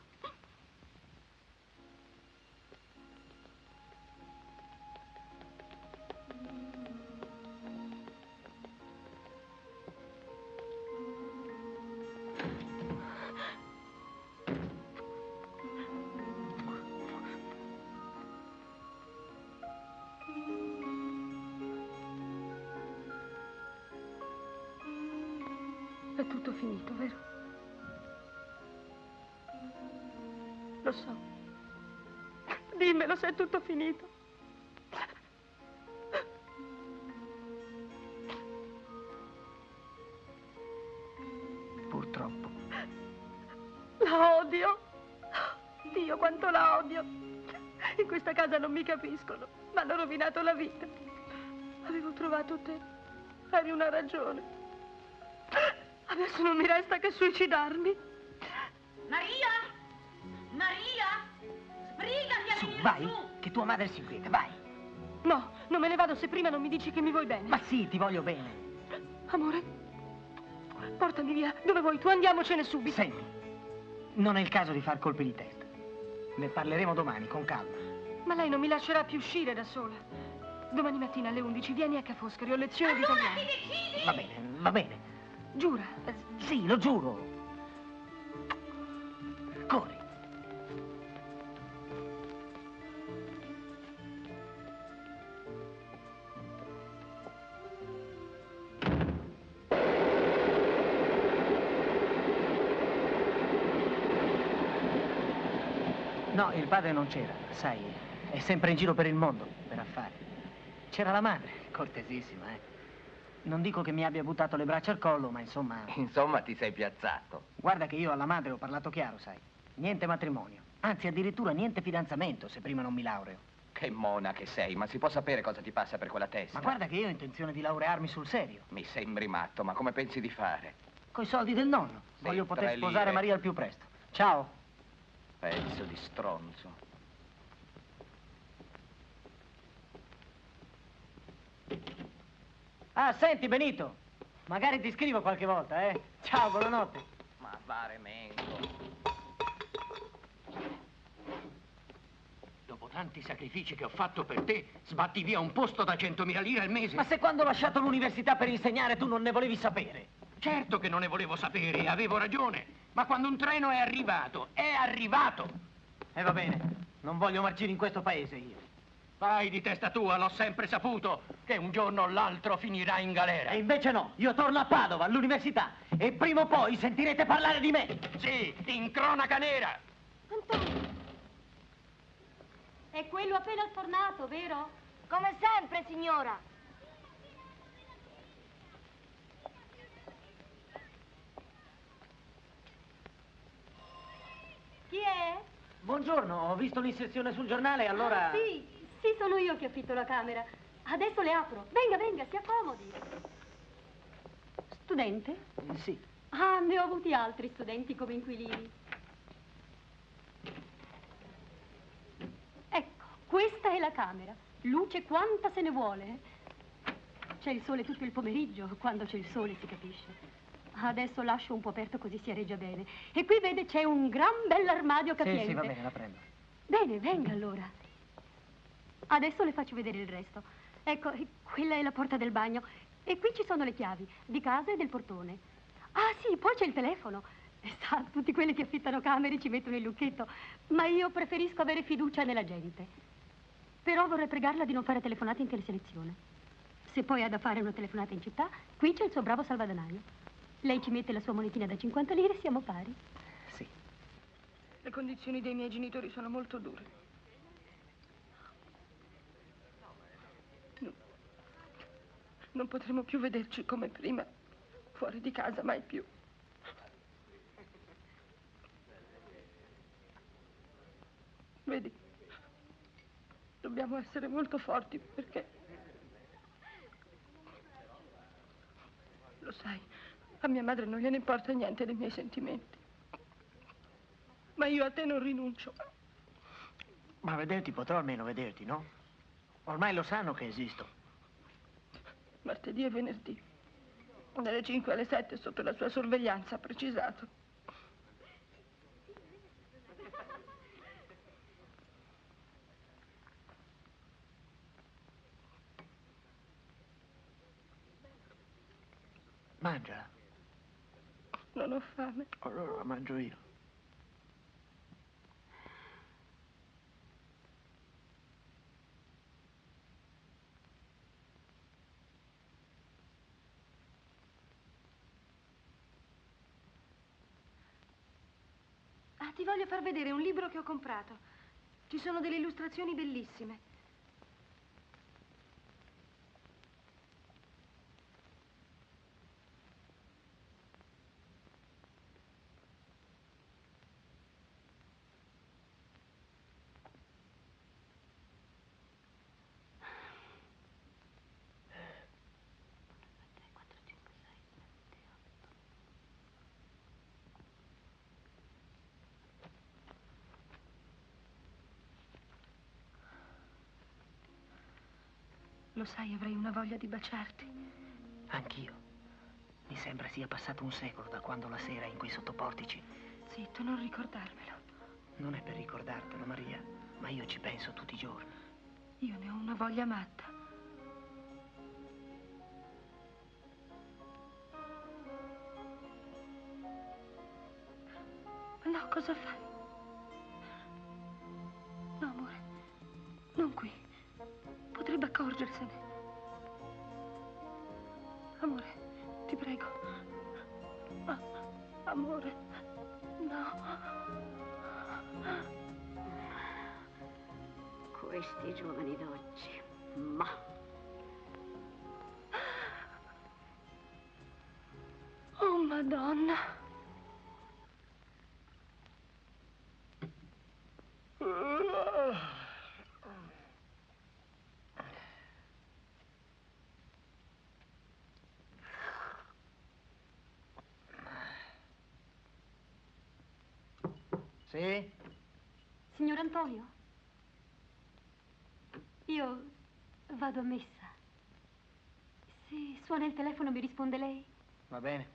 tutto finito, vero? Lo so. Dimmelo se è tutto finito. Purtroppo. La odio. Dio, quanto la odio. In questa casa non mi capiscono. Mi hanno rovinato la vita. Avevo trovato te. Eri una ragione. Adesso non mi resta che suicidarmi. Maria! Maria! Sbrigati a Su, venire vai, su! che tua madre si inquieta, vai. No, non me ne vado se prima non mi dici che mi vuoi bene. Ma sì, ti voglio bene. Amore, portami via. Dove vuoi tu? Andiamocene subito. Senti, non è il caso di far colpi di testa. Ne parleremo domani, con calma. Ma lei non mi lascerà più uscire da sola. Domani mattina alle 11 vieni a Ca' Foscari, ho lezione di italiano. Va bene, va bene. Giura? Sì, lo giuro. Corri. No, il padre non c'era, sai, è sempre in giro per il mondo, per affari. C'era la madre, cortesissima, eh. Non dico che mi abbia buttato le braccia al collo, ma insomma... Insomma, ti sei piazzato. Guarda che io alla madre ho parlato chiaro, sai. Niente matrimonio. Anzi, addirittura niente fidanzamento, se prima non mi laureo. Che mona che sei, ma si può sapere cosa ti passa per quella testa? Ma guarda che io ho intenzione di laurearmi sul serio. Mi sembri matto, ma come pensi di fare? Coi soldi del nonno. Sì, Voglio poter 3 sposare lire. Maria al più presto. Ciao. Pezzo di stronzo. Ah, senti, Benito, magari ti scrivo qualche volta, eh? Ciao, buonanotte. Ma fare menco. Dopo tanti sacrifici che ho fatto per te, sbatti via un posto da 100.000 lire al mese. Ma se quando ho lasciato l'università per insegnare tu non ne volevi sapere? Certo che non ne volevo sapere e avevo ragione. Ma quando un treno è arrivato, è arrivato. E va bene, non voglio marcire in questo paese io. Vai di testa tua, l'ho sempre saputo, che un giorno o l'altro finirà in galera. E invece no, io torno a Padova, all'università, e prima o poi sentirete parlare di me. Sì, in cronaca nera. Antonio! È quello appena tornato, vero? Come sempre, signora. Chi è? Buongiorno, ho visto l'inserzione sul giornale e allora... Sì, sono io che affitto la camera. Adesso le apro. Venga, venga, si accomodi. Studente? Sì. Ah, ne ho avuti altri studenti come inquilini. Ecco, questa è la camera. Luce quanta se ne vuole. C'è il sole tutto il pomeriggio, quando c'è il sole si capisce. Adesso lascio un po' aperto così si reggia bene. E qui vede c'è un gran bell'armadio capiente. Sì, va bene, la prendo. Bene, venga allora. Adesso le faccio vedere il resto. Ecco, quella è la porta del bagno. E qui ci sono le chiavi, di casa e del portone. Ah sì, poi c'è il telefono. Sa, tutti quelli che affittano camere ci mettono il lucchetto. Ma io preferisco avere fiducia nella gente. Però vorrei pregarla di non fare telefonate in teleselezione. Se poi ha da fare una telefonata in città, qui c'è il suo bravo salvadanaio. Lei ci mette la sua monetina da 50 lire e siamo pari. Sì. Le condizioni dei miei genitori sono molto dure. Non potremo più vederci come prima, fuori di casa, mai più. Vedi, dobbiamo essere molto forti perché... Lo sai, a mia madre non gliene importa niente dei miei sentimenti. Ma io a te non rinuncio. Ma vederti potrò almeno vederti, no? Ormai lo sanno che esisto. Martedì e venerdì, dalle 5 alle 7 sotto la sua sorveglianza, ha precisato. Mangia. Non ho fame. Allora la mangio io. ti voglio far vedere un libro che ho comprato. Ci sono delle illustrazioni bellissime. Lo sai, avrei una voglia di baciarti. Anch'io. Mi sembra sia passato un secolo da quando la sera in quei sottoportici. Zitto, non ricordarmelo. Non è per ricordartelo, Maria, ma io ci penso tutti i giorni. Io ne ho una voglia matta. No, cosa fai? No, amore, non qui. Potrebbe accorgersene. Amore, ti prego. Amore, no. Questi giovani d'oggi, ma... Oh, Madonna. Sì? Signor Antonio? Io vado a messa. Se suona il telefono mi risponde lei? Va bene.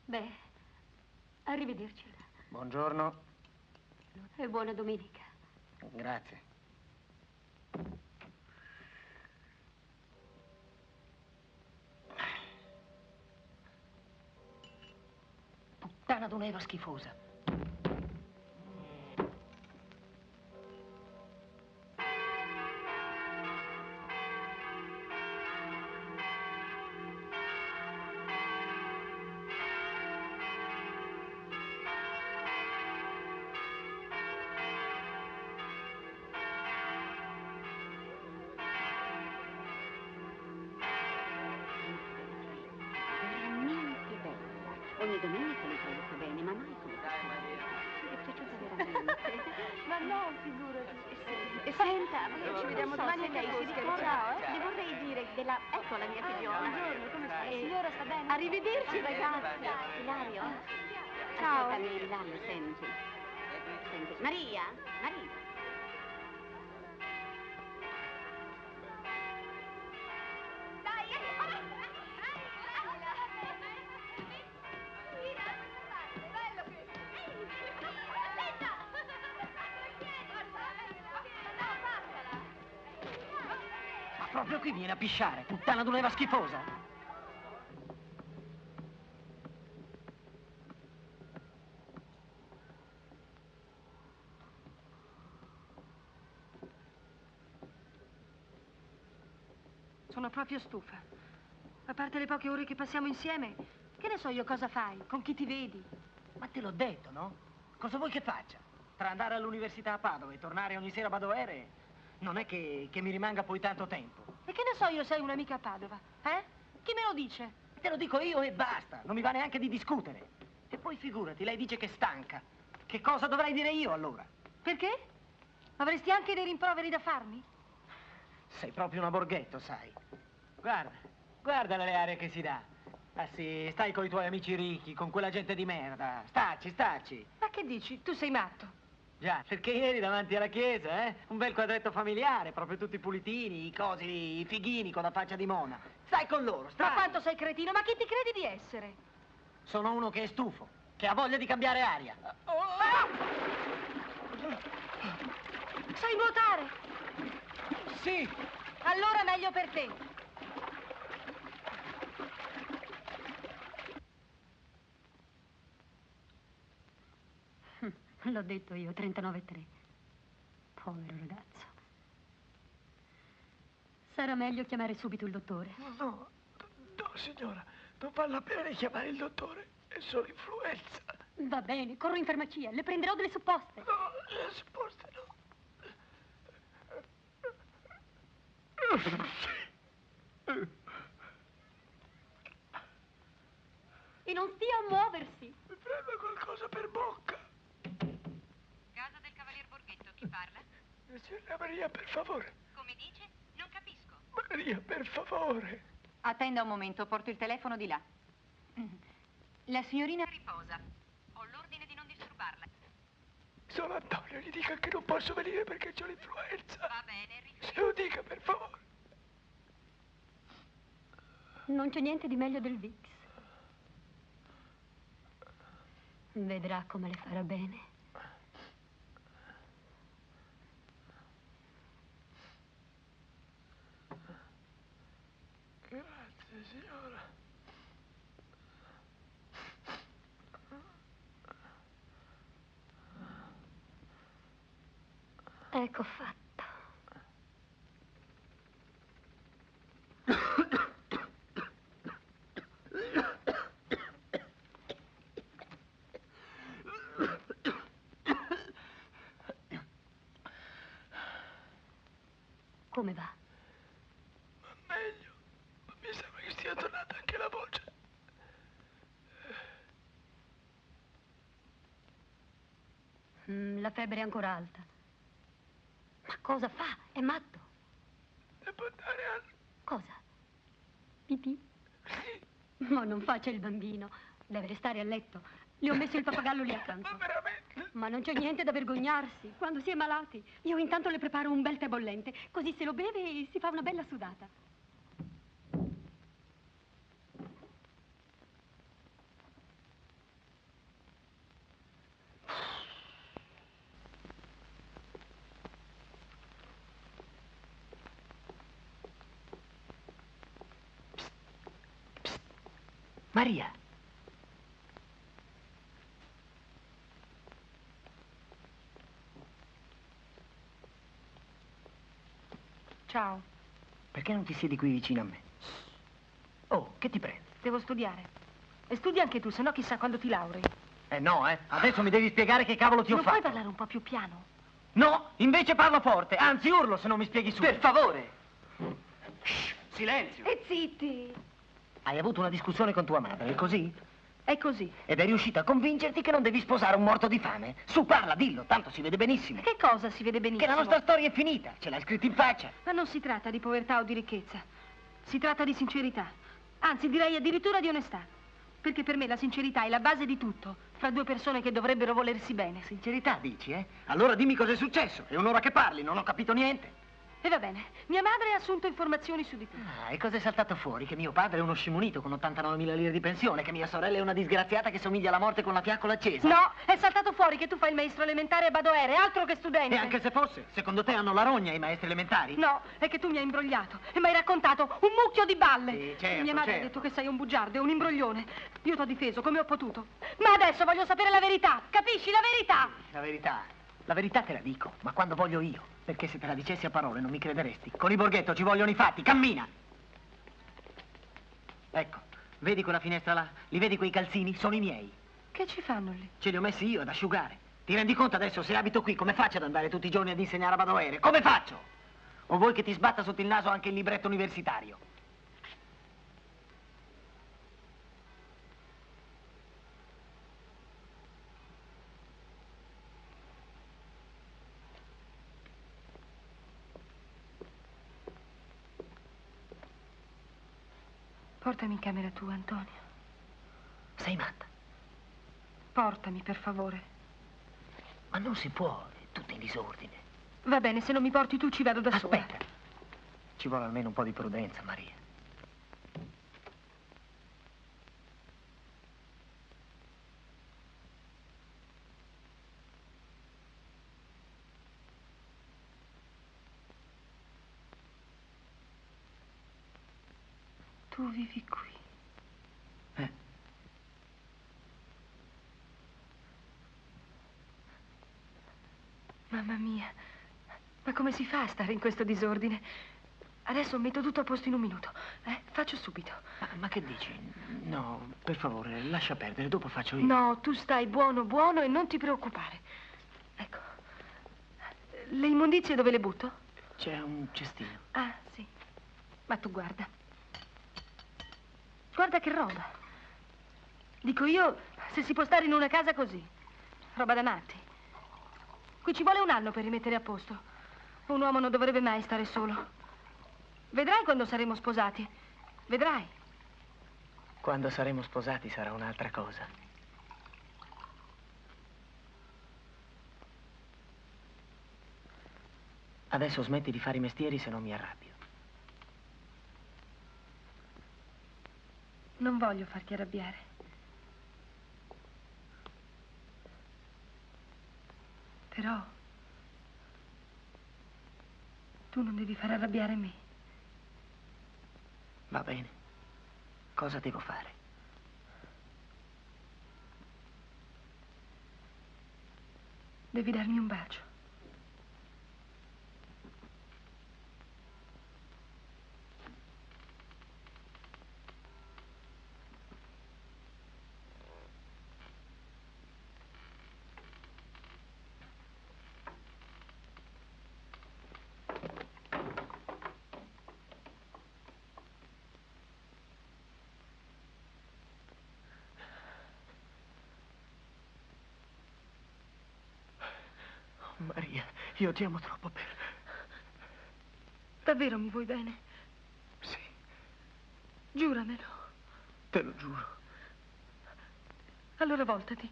Beh, arrivederci. Buongiorno. E buona domenica. Grazie. Puttana d'un'Eva schifosa. Ogni domenica mi tradotto bene, ma mai come questa volta. Mi è piaciuta veramente. Ma no, figurati. Senta, ci vediamo domani e lei si ciao, le vorrei dire della... Ecco la mia figliola. Buongiorno, come sta? La signora sta bene? Arrivederci, ragazzi. Ilario? Ciao. Ascoltami, Ilario, senti. Maria? Maria? Proprio qui viene a pisciare, puttana d'un'Eva schifosa. Sono proprio stufa. A parte le poche ore che passiamo insieme, che ne so io cosa fai, con chi ti vedi? Ma te l'ho detto, no? Cosa vuoi che faccia? Tra andare all'università a Padova e tornare ogni sera a Badoere, non è che mi rimanga poi tanto tempo. E che ne so io, sei un'amica a Padova, eh? Chi me lo dice? Te lo dico io e basta, non mi va neanche di discutere. E poi figurati, lei dice che è stanca. Che cosa dovrei dire io allora? Perché? Avresti anche dei rimproveri da farmi? Sei proprio una borghetto, sai. Guarda le arie che si dà. Ah sì, stai con i tuoi amici ricchi, con quella gente di merda. Staci. Ma che dici? Tu sei matto. Già, perché ieri davanti alla chiesa, un bel quadretto familiare, proprio tutti pulitini, i cosi, i fighini con la faccia di mona. Stai con loro, stai. Ma quanto sei cretino, ma chi ti credi di essere? Sono uno che è stufo, che ha voglia di cambiare aria. Sai nuotare? Sì. Allora meglio per te. L'ho detto io, 39,3. Povero ragazzo. Sarà meglio chiamare subito il dottore. No, signora, non vale la pena di chiamare il dottore, è solo influenza. Va bene, corro in farmacia, le prenderò delle supposte. No, le supposte no. E non stia a muoversi. Mi prenda qualcosa per bocca. Casa del Cavalier Borghetto, chi parla? Signora Maria, per favore. Come dice? Non capisco. Maria, per favore. Attenda un momento, porto il telefono di là. La signorina riposa. Ho l'ordine di non disturbarla. Sono Antonio, gli dica che non posso venire perché ho l'influenza. Va bene, Se lo dica, per favore. Non c'è niente di meglio del Vicks. Vedrà come le farà bene. Grazie, signora. Ecco fatto. Come va? Ma meglio. Ma mi sembra che stia tornando anche la voce. La febbre è ancora alta. Ma cosa fa? È matto. Devo andare al... Cosa? Pipì? Sì. Ma non faccia il bambino. Deve restare a letto. Le ho messo il pappagallo lì accanto. Ma veramente? Ma non c'è niente da vergognarsi. Quando si è malati, io intanto le preparo un bel tè bollente. Così se lo beve e si fa una bella sudata. Maria. Ciao. Perché non ti siedi qui vicino a me? Oh, che ti prende? Devo studiare. E studi anche tu, se no chissà quando ti laurei. No, Adesso mi devi spiegare che cavolo ti ho Non fatto. puoi parlare un po' più piano? No, invece parlo forte, anzi urlo se non mi spieghi subito. Per favore. Shh, silenzio. E zitti. Hai avuto una discussione con tua madre, è così? È così. Ed è riuscita a convincerti che non devi sposare un morto di fame? Su, parla, dillo, tanto si vede benissimo. Che cosa si vede benissimo? Che la nostra storia è finita, ce l'hai scritto in faccia. Ma non si tratta di povertà o di ricchezza. Si tratta di sincerità. Anzi, direi addirittura di onestà. Perché per me la sincerità è la base di tutto, fra due persone che dovrebbero volersi bene. Sincerità, dici, eh? Allora dimmi cos'è successo. È un'ora che parli, non ho capito niente. E va bene, mia madre ha assunto informazioni su di te. Ah, e cos'è saltato fuori? Che mio padre è uno scimunito con 89.000 lire di pensione, che mia sorella è una disgraziata che somiglia alla morte con la fiaccola accesa. No, è saltato fuori che tu fai il maestro elementare a Badoere, altro che studente. E anche se fosse, secondo te hanno la rogna i maestri elementari? No, è che tu mi hai imbrogliato e mi hai raccontato un mucchio di balle. Sì, certo, mia madre certo. ha detto che sei un bugiardo e un imbroglione. Io t'ho difeso come ho potuto. Ma adesso voglio sapere la verità, capisci? La verità. La verità. La verità te la dico, ma quando voglio io. Perché se te la dicessi a parole non mi crederesti. Con il Borghetto ci vogliono i fatti, cammina! Ecco, vedi quella finestra là? Li vedi quei calzini? Sono i miei. Che ci fanno lì? Ce li ho messi io ad asciugare. Ti rendi conto adesso se abito qui come faccio ad andare tutti i giorni ad insegnare a Badoere? Come faccio? O vuoi che ti sbatta sotto il naso anche il libretto universitario? Portami in camera tua, Antonio. Sei matta? Portami, per favore. Ma non si può, è tutto in disordine. Va bene, se non mi porti tu ci vado da sola. Aspetta. Ci vuole almeno un po' di prudenza, Maria. Tu vivi qui. Mamma mia, ma come si fa a stare in questo disordine? Adesso metto tutto a posto in un minuto. Faccio subito. Ma che dici? No, per favore, lascia perdere, dopo faccio io. No, tu stai buono, buono e non ti preoccupare. Ecco. Le immondizie dove le butto? C'è un cestino. Ah, sì. Ma tu guarda. Guarda che roba. Dico io, se si può stare in una casa così. Roba da matti. Qui ci vuole un anno per rimettere a posto. Un uomo non dovrebbe mai stare solo. Vedrai quando saremo sposati. Vedrai. Quando saremo sposati sarà un'altra cosa. Adesso smetti di fare i mestieri se non mi arrabbio. Non voglio farti arrabbiare. Però tu non devi far arrabbiare me. Va bene. Cosa devo fare? Devi darmi un bacio. Maria, io ti amo troppo per... Davvero mi vuoi bene? Sì. Giuramelo. Te lo giuro. Allora voltati.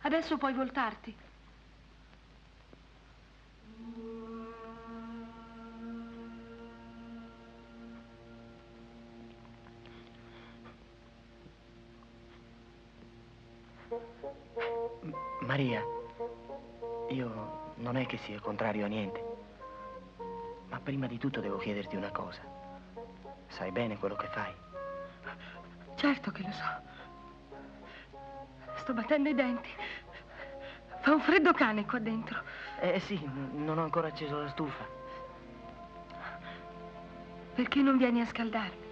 Adesso puoi voltarti. Maria, io non è che sia contrario a niente, ma prima di tutto devo chiederti una cosa. Sai bene quello che fai? Certo che lo so. Sto battendo i denti. Fa un freddo cane qua dentro. Sì, non ho ancora acceso la stufa. Perché non vieni a scaldarmi?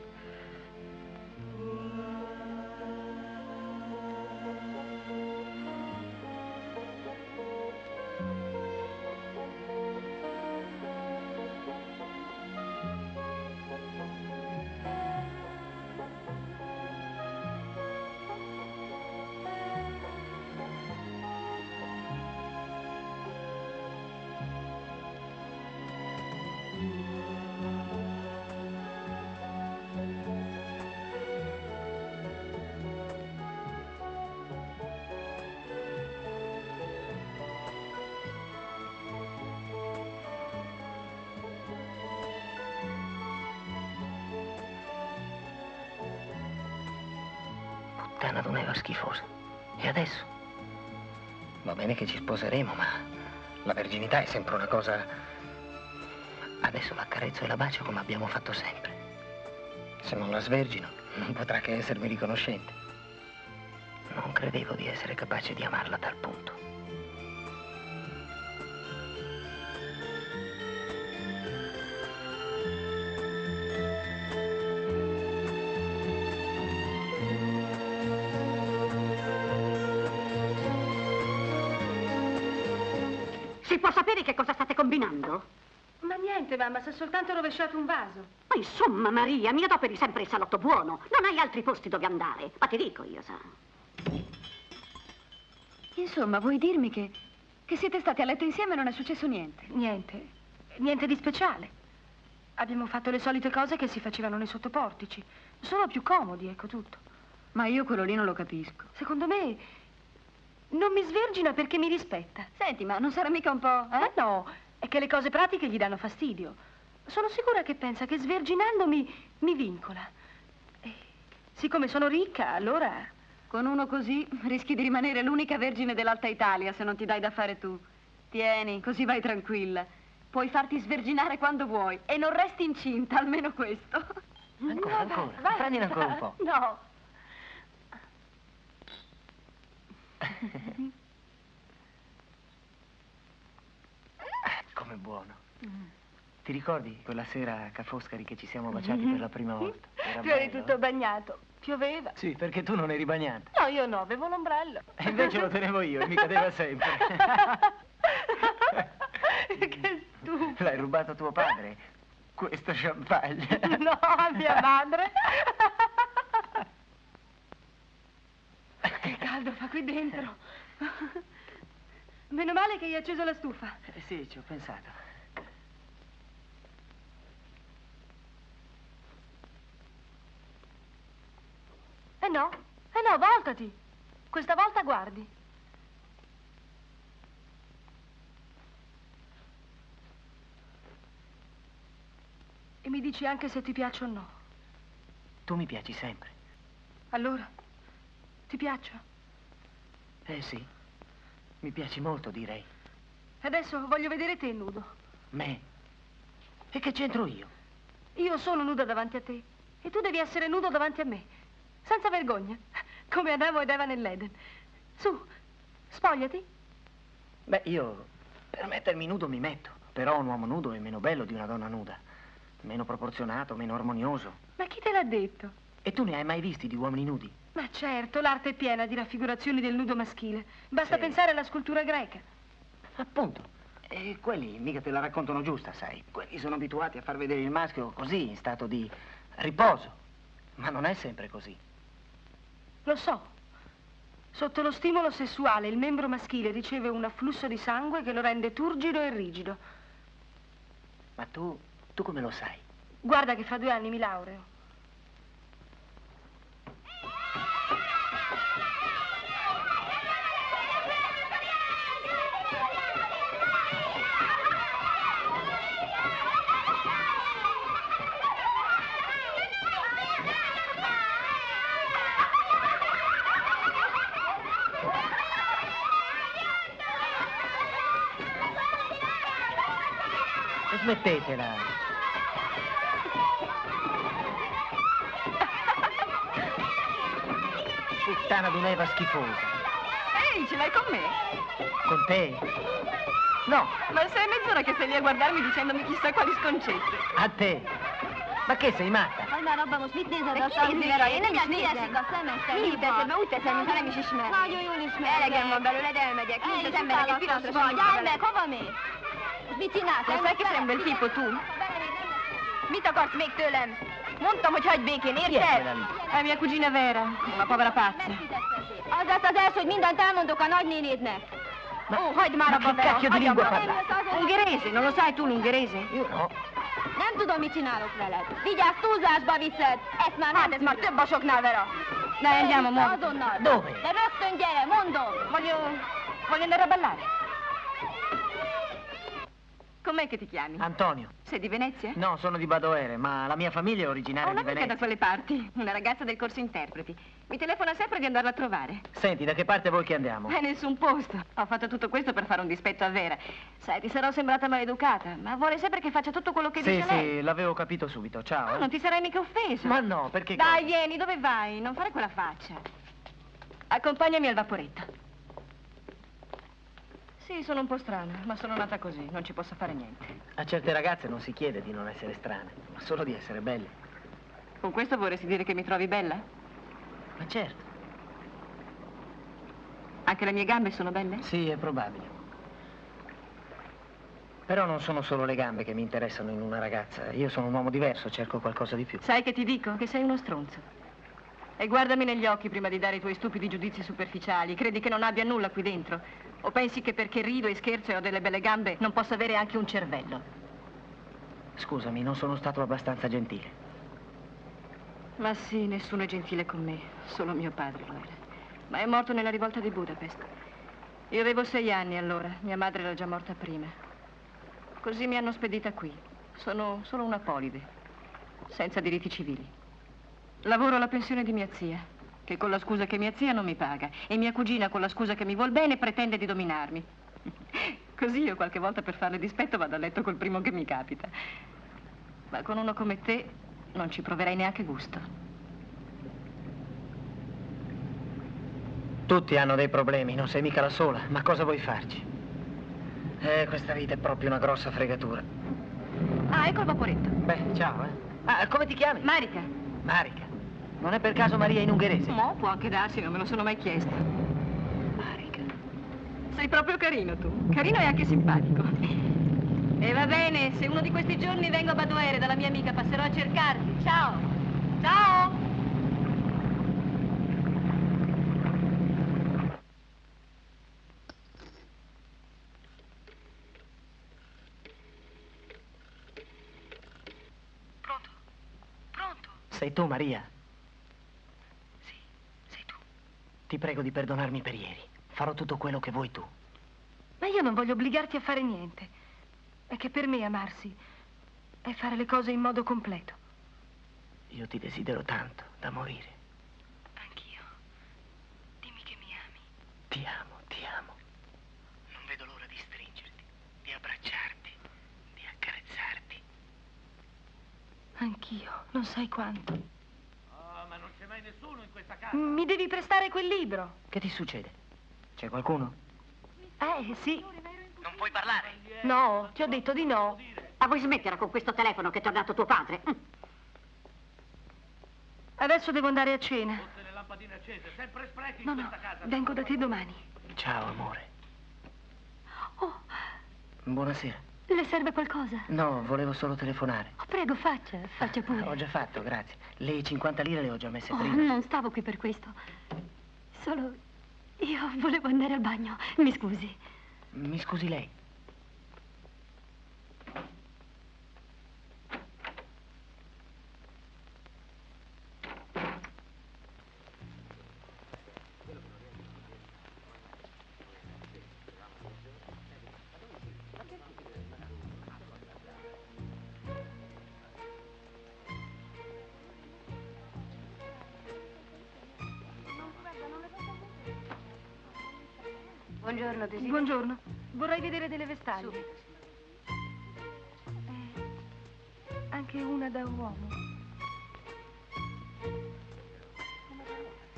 Puttana d'un'Eva schifosa. E adesso? Va bene che ci sposeremo, ma la verginità è sempre una cosa... Adesso l'accarezzo e la bacio come abbiamo fatto sempre. Se non la svergino, non potrà che essermi riconoscente. Non credevo di essere capace di amarla a tal punto. Si può sapere che cosa state combinando? Ma niente, mamma, si è soltanto rovesciato un vaso. Ma insomma, Maria, mi adoperi sempre il salotto buono. Non hai altri posti dove andare. Ma ti dico io, sa. Insomma, vuoi dirmi che siete stati a letto insieme e non è successo niente? Niente. Niente di speciale. Abbiamo fatto le solite cose che si facevano nei sottoportici. Solo più comodi, ecco tutto. Ma io quello lì non lo capisco. Secondo me non mi svergina perché mi rispetta. Senti, ma non sarà mica un po', Ma no, è che le cose pratiche gli danno fastidio. Sono sicura che pensa che sverginandomi mi vincola. E siccome sono ricca, allora... Con uno così rischi di rimanere l'unica vergine dell'Alta Italia se non ti dai da fare tu. Tieni, così vai tranquilla. Puoi farti sverginare quando vuoi e non resti incinta, almeno questo. Ancora, ancora. Vai. Prendine ancora un po'. No. Com'è buono. Ti ricordi quella sera a Ca' Foscari che ci siamo baciati per la prima volta? Era Tu eri bello, tutto bagnato. Pioveva. Sì, perché tu non eri bagnata. No, io no, avevo l'ombrello. E invece lo tenevo io e mi cadeva sempre. Che stupido. L'hai rubato a tuo padre? Questo champagne. No, a mia madre. Che caldo fa qui dentro. Meno male che hai acceso la stufa. Sì, ci ho pensato. Eh no, voltati. Questa volta guardi. E mi dici anche se ti piaccio o no. Tu mi piaci sempre. Allora, ti piaccio? Sì, mi piaci molto, direi. Adesso voglio vedere te nudo. Me? E che c'entro io? Io sono nuda davanti a te e tu devi essere nudo davanti a me. Senza vergogna, come Adamo ed Eva nell'Eden. Su, spogliati. Beh, io per mettermi nudo mi metto. Però un uomo nudo è meno bello di una donna nuda. Meno proporzionato, meno armonioso. Ma chi te l'ha detto? E tu ne hai mai visti di uomini nudi? Ma certo, l'arte è piena di raffigurazioni del nudo maschile. Basta pensare alla scultura greca. Appunto. E quelli mica te la raccontano giusta, sai. Quelli sono abituati a far vedere il maschio così, in stato di riposo. Ma non è sempre così. Lo so. Sotto lo stimolo sessuale il membro maschile riceve un afflusso di sangue che lo rende turgido e rigido. Ma tu come lo sai? Guarda che fra 2 anni mi laureo. Smettetela. Puttana d'un'Eva schifosa. Ehi, ce l'hai con me? Con te? No. Ma sei mezz'ora che stai lì a guardarmi dicendomi chissà quali sconcette. A te. Ma che sei matta? Hagyj már abba, most mit nézel De a ki nézi rá? Én nem is Mindjárt nézem. kiesik a szemetek. Mindig teszed, mert úgy teszem, mintha nem is ismernék. Nagyon jól ismerlek. Elegem van belőled, elmegyek. Mint az emberek egy pillanatra sem vagy. nincs Állj vele. meg, hova mész? Mit csinálsz? Most sai che sei un bel tipo tu? Mit akarsz még tőlem? Mondtam, hogy hagyd békén, érted? È mia cugina Vera, una povera pazza. Az lesz az első, hogy mindent elmondok a nagynénédnek. Oh, hagyd már abba, che Vera. cacchio di Hagyd lingua abba. parli? Ungherese, non lo sai tu l'ungherese? Io no. Nem tudom, mit csinálok veled. Vigyázz, túlzásba viszed. Ezt már Hát ez már több a soknál, Vera. Dai, andiamo, mo. Azonnal. Dove? De rögtön gyere, mondom. Voglio andare a ballare. Com'è che ti chiami? Antonio. Sei di Venezia? No, sono di Badoere, ma la mia famiglia è Ho originaria di un'amica da Venezia. quelle parti, una ragazza del corso interpreti. Mi telefona sempre di andarla a trovare. Senti, da che parte vuoi che andiamo? Nessun posto. Ho fatto tutto questo per fare un dispetto a Vera. Sai, ti sarò sembrata maleducata, ma vuole sempre che faccia tutto quello che Sì, dice lei. sì, l'avevo capito subito. Ciao. Non ti sarai mica offeso. Ma no, perché... Dai, vieni, dove vai? Non fare quella faccia. Accompagnami al vaporetto. Sì, sono un po' strana, ma sono nata così, non ci posso fare niente. A certe ragazze non si chiede di non essere strane, ma solo di essere belle. Con questo vorresti dire che mi trovi bella? Ma certo. Anche le mie gambe sono belle? Sì, è probabile. Però non sono solo le gambe che mi interessano in una ragazza. Io sono un uomo diverso, cerco qualcosa di più. Sai che ti dico? Che sei uno stronzo. E guardami negli occhi prima di dare i tuoi stupidi giudizi superficiali. Credi che non abbia nulla qui dentro? O pensi che perché rido e scherzo e ho delle belle gambe non posso avere anche un cervello? Scusami, non sono stato abbastanza gentile. Ma sì, nessuno è gentile con me. Solo mio padre lo era. Ma è morto nella rivolta di Budapest. Io avevo 6 anni allora. Mia madre era già morta prima. Così mi hanno spedita qui. Sono solo una polide, senza diritti civili. Lavoro alla pensione di mia zia, che con la scusa che mia zia non mi paga, e mia cugina con la scusa che mi vuol bene pretende di dominarmi. Così io qualche volta per farle dispetto vado a letto col primo che mi capita. Ma con uno come te non ci proverai neanche gusto. Tutti hanno dei problemi, non sei mica la sola. Ma cosa vuoi farci? Questa vita è proprio una grossa fregatura. Ah, ecco il vaporetto. Beh, ciao, Ah, come ti chiami? Marica. Marica. Non è per caso Maria in ungherese? No, può anche darsi, non me lo sono mai chiesto. Marica. Sei proprio carino tu. Carino e anche simpatico. E va bene, se uno di questi giorni vengo a Badoere dalla mia amica, passerò a cercarti. Ciao. Ciao. Sei tu, Maria? Sì, sei tu. Ti prego di perdonarmi per ieri. Farò tutto quello che vuoi tu. Ma io non voglio obbligarti a fare niente. È che per me amarsi è fare le cose in modo completo. Io ti desidero tanto, da morire. Anch'io. Dimmi che mi ami. Ti amo, ti amo. Non vedo l'ora di stringerti, di abbracciarti, di accarezzarti. Anch'io, non sai quanto. Oh, ma non c'è mai nessuno in questa casa. Mi devi prestare quel libro. Che ti succede? C'è qualcuno? Sì. Non puoi parlare. No, ti ho detto di no. Ma vuoi smettere con questo telefono che ti ha dato tuo padre? Adesso devo andare a cena. Tutte le lampadine accese, sempre sprechi No, in no, questa casa. vengo da te domani. Ciao, amore. Oh, Buonasera. le serve qualcosa? No, volevo solo telefonare. Oh, prego, faccia pure. Ho già fatto, grazie. Le 50 lire le ho già messe Oh, prima. non stavo qui per questo. Solo io volevo andare al bagno. Mi scusi. Mi scusi lei. Buongiorno, desidero. Buongiorno. Vorrei vedere delle vestaglie. Anche una da uomo.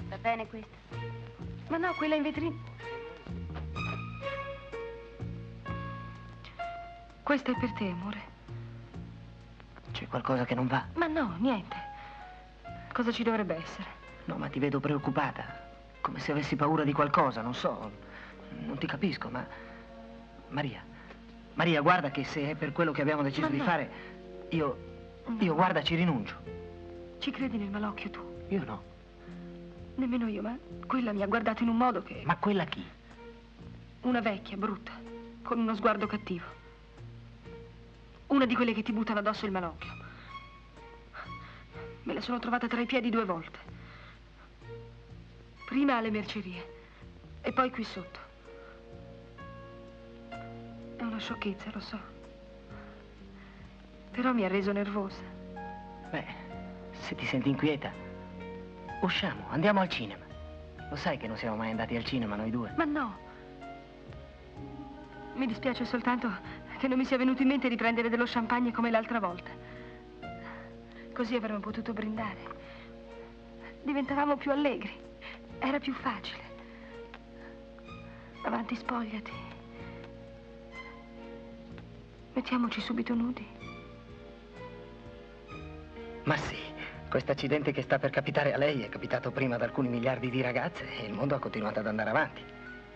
Va bene questa? Ma no, quella in vetrina. Questa è per te, amore. C'è qualcosa che non va? Ma no, niente. Cosa ci dovrebbe essere? No, ma ti vedo preoccupata. Come se avessi paura di qualcosa, non so. Non ti capisco, ma... Maria, guarda che se è per quello che abbiamo deciso di fare, io guarda, ci rinuncio. Ci credi nel malocchio tu? Io no. Nemmeno io, ma quella mi ha guardato in un modo che... Ma quella chi? Una vecchia, brutta, con uno sguardo cattivo. Una di quelle che ti buttano addosso il malocchio. Me la sono trovata tra i piedi 2 volte. Prima alle mercerie e poi qui sotto. È una sciocchezza, lo so. Però mi ha reso nervosa. Beh, se ti senti inquieta, usciamo, andiamo al cinema. Lo sai che non siamo mai andati al cinema noi due? Ma no. Mi dispiace soltanto che non mi sia venuto in mente di prendere dello champagne come l'altra volta. Così avremmo potuto brindare. Diventavamo più allegri. Era più facile. Avanti, spogliati. Mettiamoci subito nudi. Ma sì, questo accidente che sta per capitare a lei è capitato prima ad alcuni miliardi di ragazze e il mondo ha continuato ad andare avanti.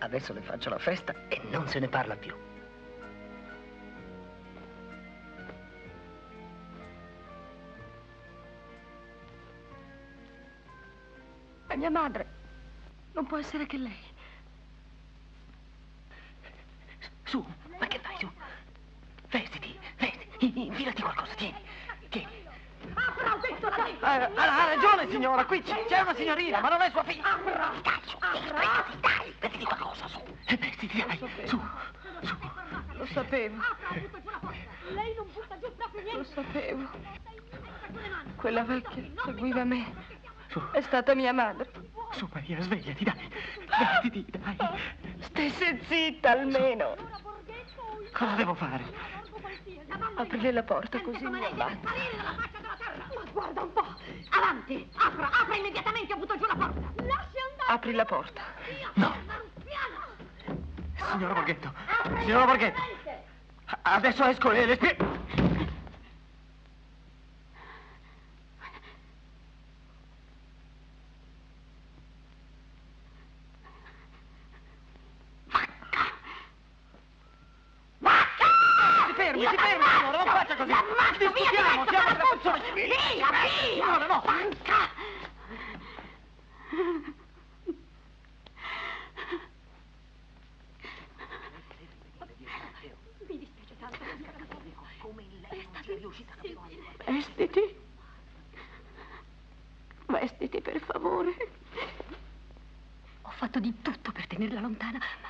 Adesso le faccio la festa e non se ne parla più. È mia madre. Non può essere che lei. Su, ma che fai, su? Vestiti, infilati qualcosa, tieni. Ha ragione, signora, qui c'è una signorina, ma non è sua figlia. Dai, vestiti qualcosa, su. Vestiti, dai, su. Lo sapevo. Lei non butta giù proprio niente. Lo sapevo. Quella vecchia seguiva me. Su. È stata mia madre. Su, Maria, svegliati, dai. Vestiti, dai. Stesse zitta almeno. Cosa devo fare? Aprire la porta così mi ammazza. Guarda un po'. Avanti. Apra immediatamente, ho butto giù la porta. Lasci andare. Apri la porta. No. Signora Borghetto. Signora Borghetto. Adesso esco e le spiego. Si fermi, signora, non faccia così. Discutiamo, siamo tra persone civili. Signora, no. Mi dispiace tanto. Come in lei non sia riuscita a rivolgere. Vestiti. Vestiti, per favore. Ho fatto di tutto per tenerla lontana, ma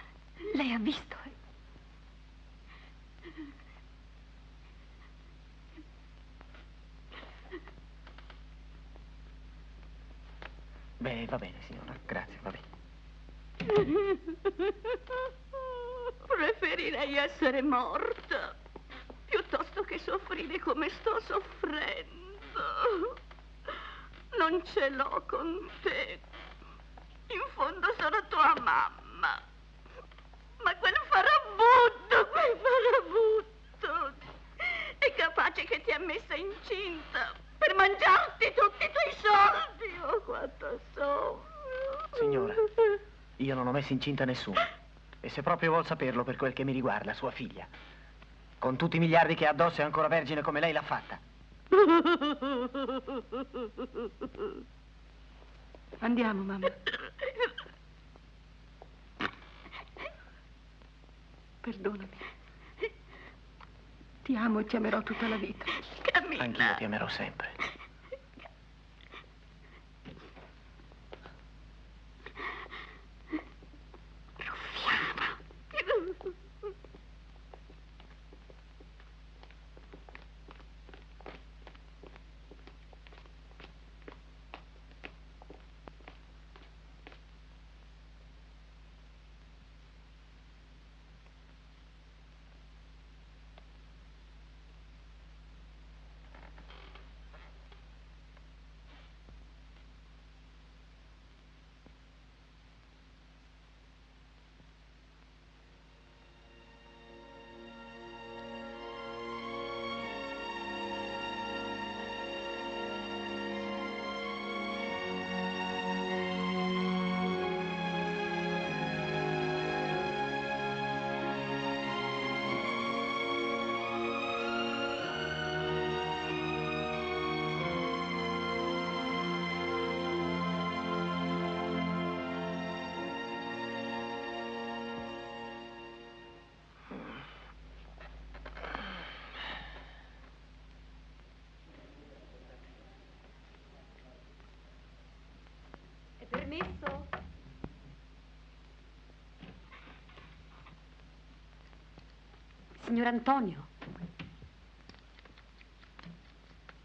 lei ha visto. Beh, va bene, signora. Grazie, va bene. Preferirei essere morta piuttosto che soffrire come sto soffrendo. Non ce l'ho con te. In fondo sono tua mamma. Ma quel farabutto è capace che ti ha messa incinta per mangiarti tutti i tuoi soldi. Oh, quanto soffro. Signora, io non ho messo incinta nessuno. E se proprio vuol saperlo per quel che mi riguarda, sua figlia, con tutti i miliardi che ha addosso è ancora vergine come lei l'ha fatta. Andiamo, mamma. Perdonami. Ti amo e ti amerò tutta la vita. Anch'io ti amerò sempre. Permesso? Signor Antonio.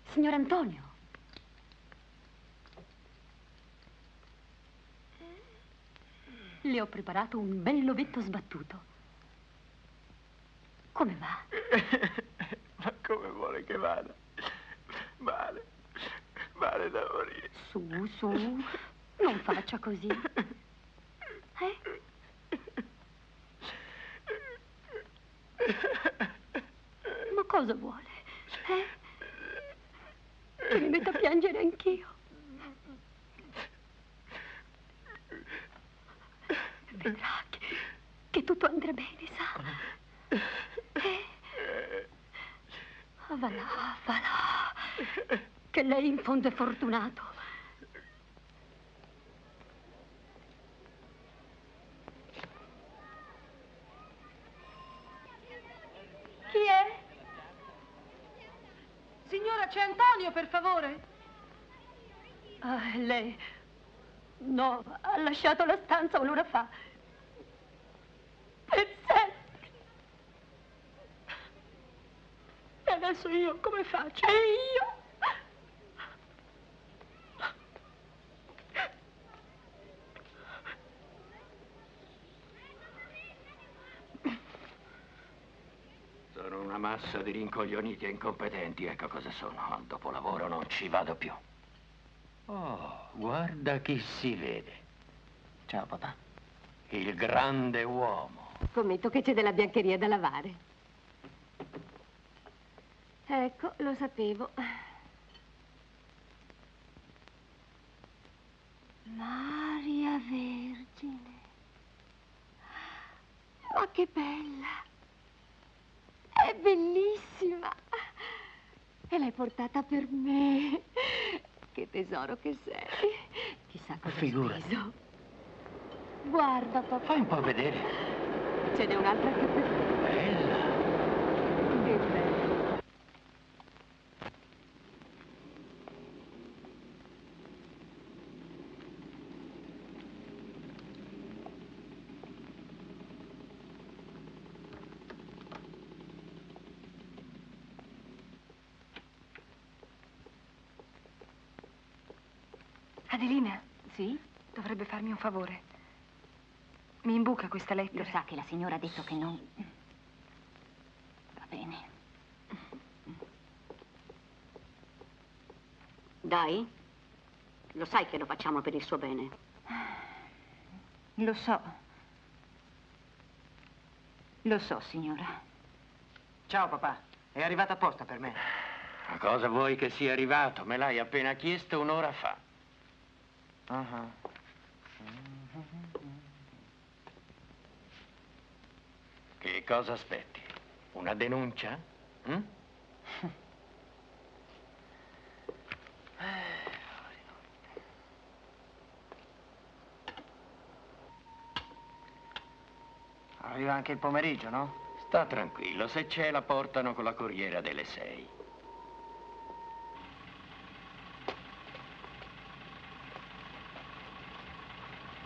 Signor Antonio. Le ho preparato un bel lovetto sbattuto. Come va? Ma come vuole che vada? Male. Male da morire. Su. Non faccia così. Ma cosa vuole? Che mi metta a piangere anch'io. Vedrà che tutto andrà bene, sa? Va là. Che lei in fondo è fortunato. Chi è? Signora, c'è Antonio, per favore? Lei... No, ha lasciato la stanza un'ora fa. Pezzetti! E adesso io come faccio? E io? Sono Sono una massa di rincoglioniti e incompetenti, ecco cosa sono. Al dopolavoro non ci vado più. Oh, guarda chi si vede. Ciao, papà. Il grande uomo. Scommetto che c'è della biancheria da lavare. Ecco, lo sapevo. Maria Vergine. Ma che bella! È bellissima! E l'hai portata per me. Che tesoro che sei. Chissà cosa hai speso. Guarda, papà. Fai un po' vedere. Ce n'è un'altra che per te. Bella. Che bella. Adelina? Sì? Dovrebbe farmi un favore. Mi imbuca questa lettera. Lo sa che la signora ha detto che non... Va bene. Dai? Lo sai che lo facciamo per il suo bene? Lo so. Lo so, signora. Ciao, papà. È arrivata apposta per me. Ma cosa vuoi che sia arrivato? Me l'hai appena chiesto un'ora fa. Che cosa aspetti? Una denuncia? Mm? Arriva anche il pomeriggio, no? Sta tranquillo, se c'è la portano con la corriera delle 6.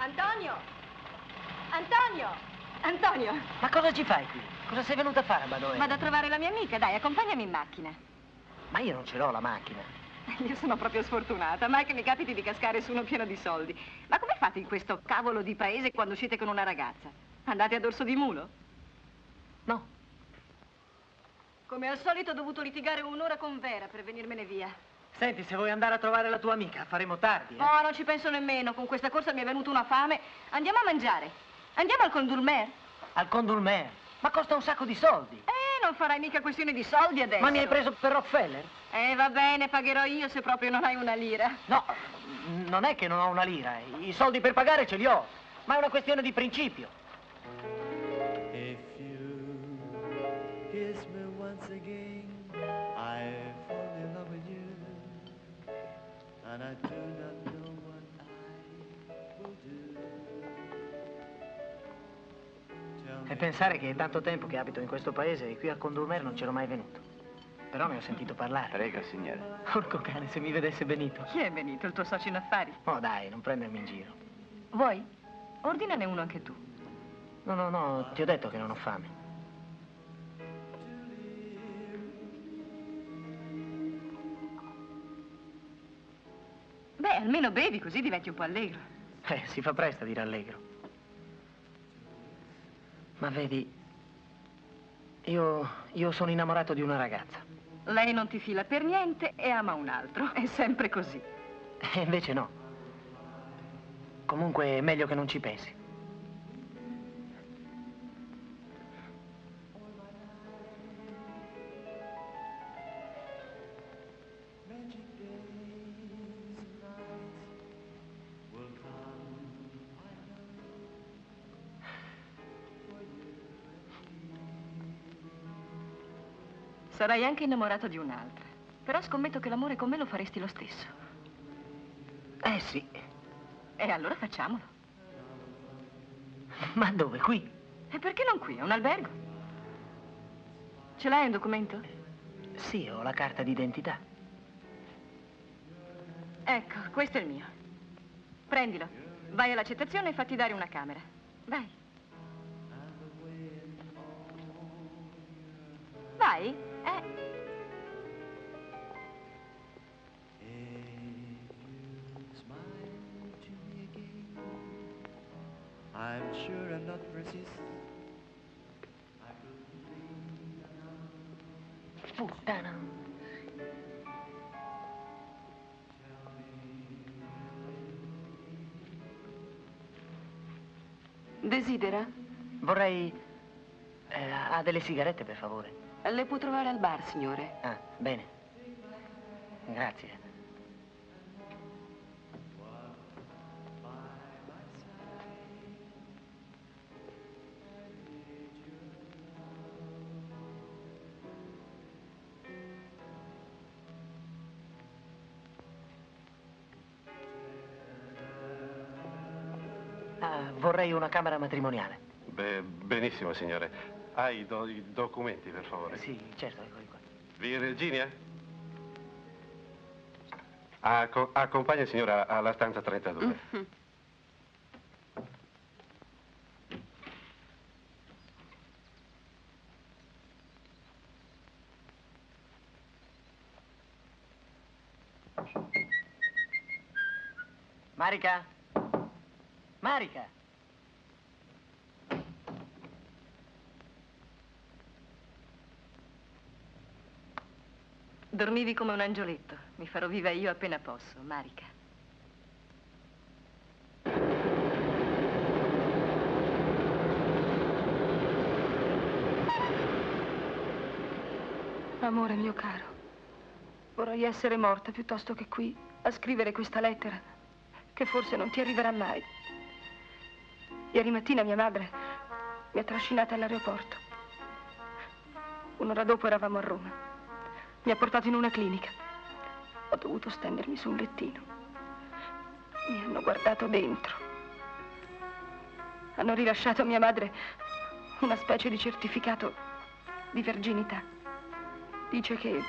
Antonio! Antonio! Antonio! Ma cosa ci fai qui? Cosa sei venuta a fare a Badoè? Vado a trovare la mia amica, dai, accompagnami in macchina. Ma io non ce l'ho la macchina. Io sono proprio sfortunata, mai che mi capiti di cascare su uno pieno di soldi. Ma come fate in questo cavolo di paese quando uscite con una ragazza? Andate a dorso di mulo? No. Come al solito ho dovuto litigare un'ora con Vera per venirmene via. Senti, se vuoi andare a trovare la tua amica, faremo tardi, No, non ci penso nemmeno. Con questa corsa mi è venuta una fame. Andiamo a mangiare. Andiamo al Condulmer. Al Condulmer? Ma costa un sacco di soldi. Non farai mica questione di soldi adesso. Ma mi hai preso per Rockefeller? Va bene, pagherò io se proprio non hai una lira. No, non è che non ho una lira. I soldi per pagare ce li ho. Ma è una questione di principio. If you kiss me once again, I fall in love with you, and I do not know what I will do. E pensare che è tanto tempo che abito in questo paese e qui a Condulmer non c'ero mai venuto. Però ne ho sentito parlare. Prego, signore. Porco cane, se mi vedesse Benito. Chi è Benito, il tuo socio in affari? Oh, dai, non prendermi in giro. Vuoi? Ordinane uno anche tu. No, ti ho detto che non ho fame. Beh, almeno bevi, così diventi un po' allegro. Si fa presto a dire allegro. Ma vedi, io sono innamorato di una ragazza. Lei non ti fila per niente e ama un altro. È sempre così. E invece no. Comunque è meglio che non ci pensi. Sarai anche innamorato di un'altra. Però scommetto che l'amore con me lo faresti lo stesso. Sì. E allora facciamolo. Ma dove? Qui? E perché non qui? È un albergo. Ce l'hai un documento? Sì, ho la carta d'identità. Ecco, questo è il mio. Prendilo. Vai all'accettazione e fatti dare una camera. Vai. Vai? I'm sure I'm not resist. I could be puttana. Desidera? Vorrei... ha delle sigarette, per favore? Le può trovare al bar, signore. Ah, bene. Grazie. Vorrei una camera matrimoniale. Beh, benissimo, signore. Ha i documenti, per favore? Sì, certo, eccoli qua. Virginia? Accompagna il signore alla stanza 32. Marica? Marica? Dormivi come un angioletto. Mi farò viva io appena posso, Marica. Amore mio caro, vorrei essere morta piuttosto che qui a scrivere questa lettera, che forse non ti arriverà mai. Ieri mattina mia madre mi ha trascinata all'aeroporto. Un'ora dopo eravamo a Roma. Mi ha portato in una clinica. Ho dovuto stendermi su un lettino. Mi hanno guardato dentro. Hanno rilasciato a mia madre una specie di certificato di verginità. Dice che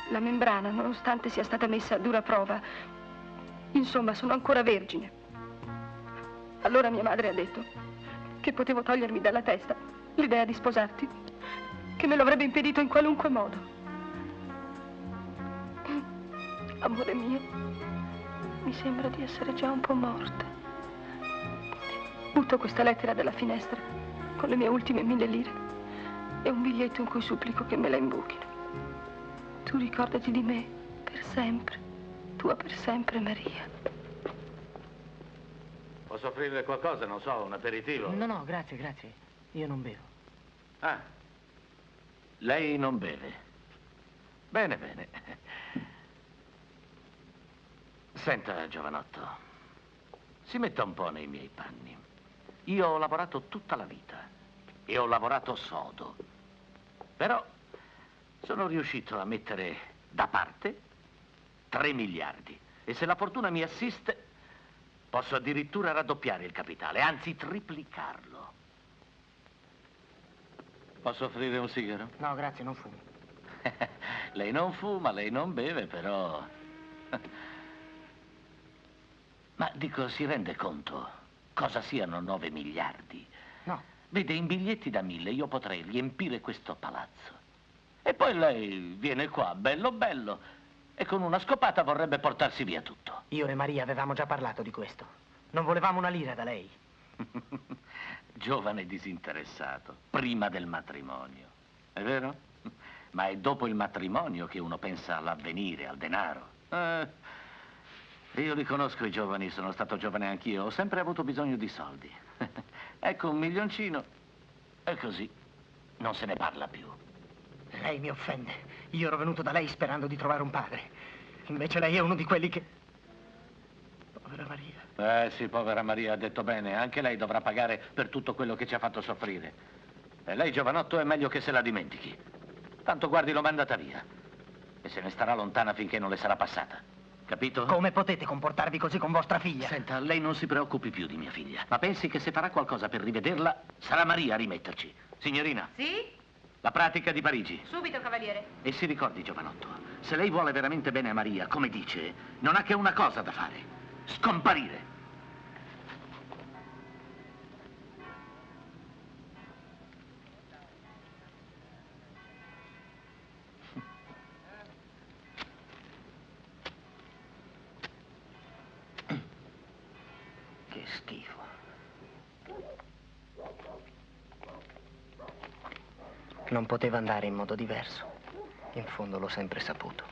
la membrana, nonostante sia stata messa a dura prova, insomma, sono ancora vergine. Allora mia madre ha detto che potevo togliermi dalla testa l'idea di sposarti, che me lo avrebbe impedito in qualunque modo. Amore mio, mi sembra di essere già un po' morta. Butto questa lettera dalla finestra con le mie ultime 1000 lire e un biglietto in cui supplico che me la imbuchino. Tu ricordati di me per sempre, tua per sempre Maria. Posso offrirle qualcosa, non so, un aperitivo? No, grazie, grazie. Io non bevo. Ah, lei non beve. Bene, bene. Senta, giovanotto, si metta un po' nei miei panni. Io ho lavorato tutta la vita e ho lavorato sodo. Però sono riuscito a mettere da parte 3 miliardi. E se la fortuna mi assiste, posso addirittura raddoppiare il capitale, anzi triplicarlo. Posso offrire un sigaro? No, grazie, non fumo. Lei non fuma, lei non beve, però... Ma dico, si rende conto cosa siano 9 miliardi? No. Vede, in biglietti da 1000 io potrei riempire questo palazzo. E poi lei viene qua, bello bello, e con una scopata vorrebbe portarsi via tutto. Io e Maria avevamo già parlato di questo. Non volevamo una lira da lei. Giovane disinteressato, prima del matrimonio. È vero? Ma è dopo il matrimonio che uno pensa all'avvenire, al denaro. Io li conosco i giovani, sono stato giovane anch'io, ho sempre avuto bisogno di soldi. Ecco, 1 milioncino, e così non se ne parla più. Lei mi offende. Io ero venuto da lei sperando di trovare un padre. Invece lei è uno di quelli che... Povera Maria. Sì, povera Maria, ha detto bene. Anche lei dovrà pagare per tutto quello che ci ha fatto soffrire. E lei, giovanotto, è meglio che se la dimentichi. Tanto guardi, l'ho mandata via. E se ne starà lontana finché non le sarà passata. Capito? Come potete comportarvi così con vostra figlia? Senta, lei non si preoccupi più di mia figlia. Ma pensi che se farà qualcosa per rivederla, sarà Maria a rimetterci. Signorina? Sì? La pratica di Parigi. Subito, cavaliere. E si ricordi, giovanotto, se lei vuole veramente bene a Maria, come dice, non ha che una cosa da fare. Scomparire. Che schifo. Non poteva andare in modo diverso. In fondo l'ho sempre saputo.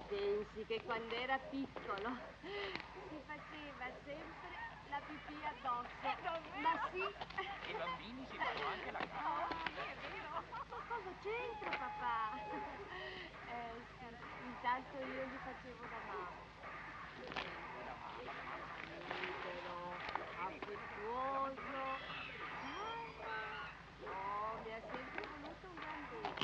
Pensi che quando era piccolo si faceva sempre la pipì addosso. Ma sì. I bambini si fanno anche la cacca. È vero. Ma cosa c'entra, papà? Sì, intanto io gli facevo da mamma. Libero, affettuoso. Oh, mi ha sempre voluto un bambino.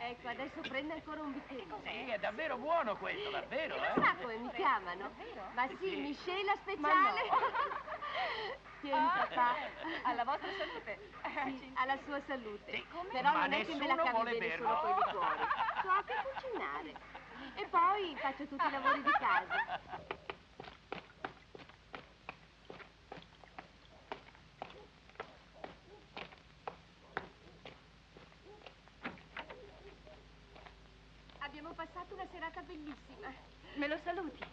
Ecco, adesso prende ancora un bicchierino. Sì, è davvero buono questo, davvero, Lo sa come mi chiamano? Ma sì, miscela speciale. Tieni, papà. Alla vostra salute. Sì, alla sua salute. Sì, Però ma non è che me la nessuno cavi vuole bene berlo. solo con i liquori. So anche cucinare. E poi faccio tutti i lavori di casa. Abbiamo passato una serata bellissima. Me lo saluti?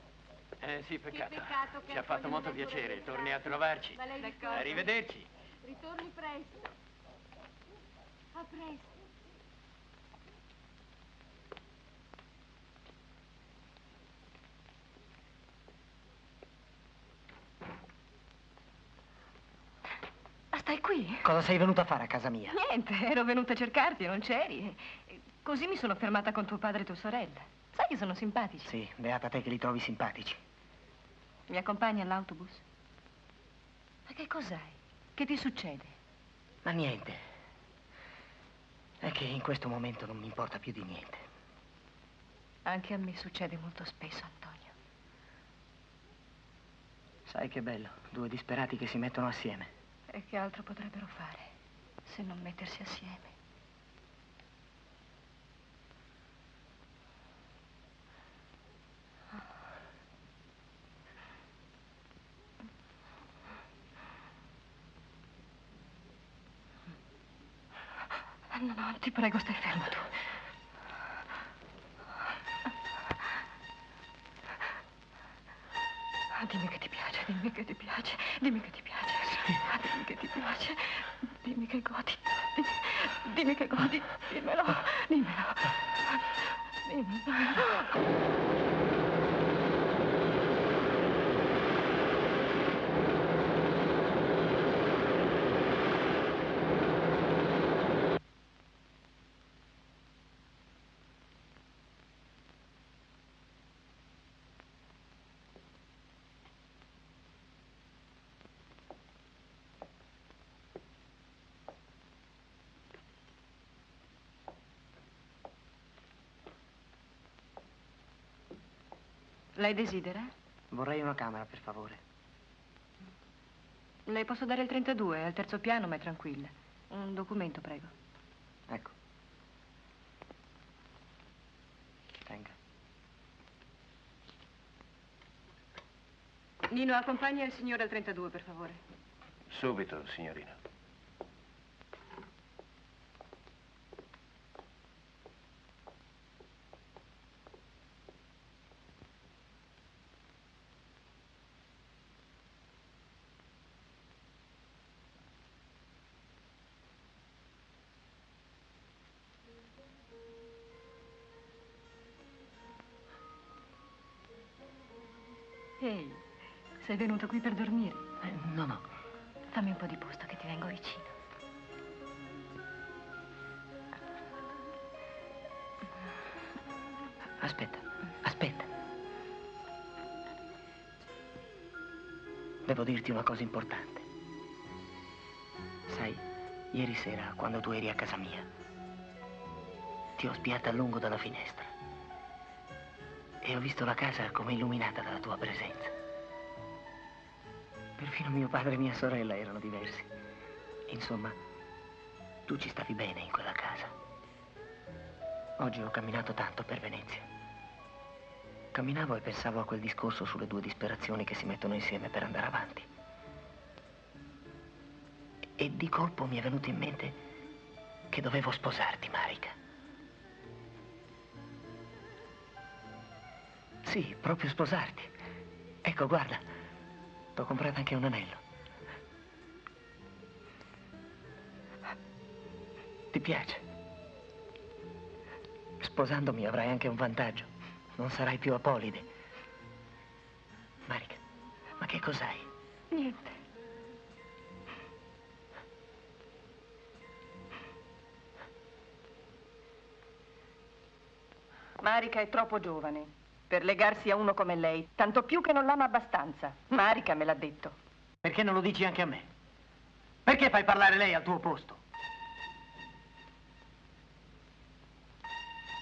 Sì, peccato. Che peccato che Ci ha fatto accogli molto una piacere. sorella Torni a in trovarci. Ma lei ricorda? Arrivederci. Ritorni presto. A presto. Ah, stai qui? Cosa sei venuta a fare a casa mia? Niente, ero venuta a cercarti e non c'eri. Così mi sono fermata con tuo padre e tua sorella. Sai che sono simpatici? Sì, beata te che li trovi simpatici. Mi accompagni all'autobus? Ma che cos'hai? Che ti succede? Ma niente. È che in questo momento non mi importa più di niente. Anche a me succede molto spesso, Antonio. Sai che bello, due disperati che si mettono assieme. E che altro potrebbero fare se non mettersi assieme? No, no, ti prego, stai fermo tu. Dimmi che ti piace, dimmi che ti piace, dimmi che ti piace. Dimmi che ti piace, dimmi che godi, dimmi che godi, dimmelo, dimmelo. Dimmelo. Lei desidera? Vorrei una camera, per favore. Le posso dare il 32, è al terzo piano, ma è tranquilla. Un documento, prego. Ecco. Tenga. Nino, accompagna il signore al 32, per favore. Subito, signorina. Ehi, sei venuto qui per dormire? No, no. Fammi un po' di posto che ti vengo vicino. Aspetta, aspetta. Devo dirti una cosa importante. Sai, ieri sera, quando tu eri a casa mia, ti ho spiata a lungo dalla finestra. E ho visto la casa come illuminata dalla tua presenza. Perfino mio padre e mia sorella erano diversi. Insomma, tu ci stavi bene in quella casa. Oggi ho camminato tanto per Venezia. Camminavo e pensavo a quel discorso sulle due disperazioni che si mettono insieme per andare avanti. E di colpo mi è venuto in mente che dovevo sposarti, Marica. Sì, proprio sposarti. Ecco, guarda, t'ho comprato anche un anello. Ti piace? Sposandomi avrai anche un vantaggio. Non sarai più apolide. Marica, ma che cos'hai? Niente. Marica è troppo giovane per legarsi a uno come lei, tanto più che non l'ama abbastanza. Marica me l'ha detto. Perché non lo dici anche a me? Perché fai parlare lei al tuo posto?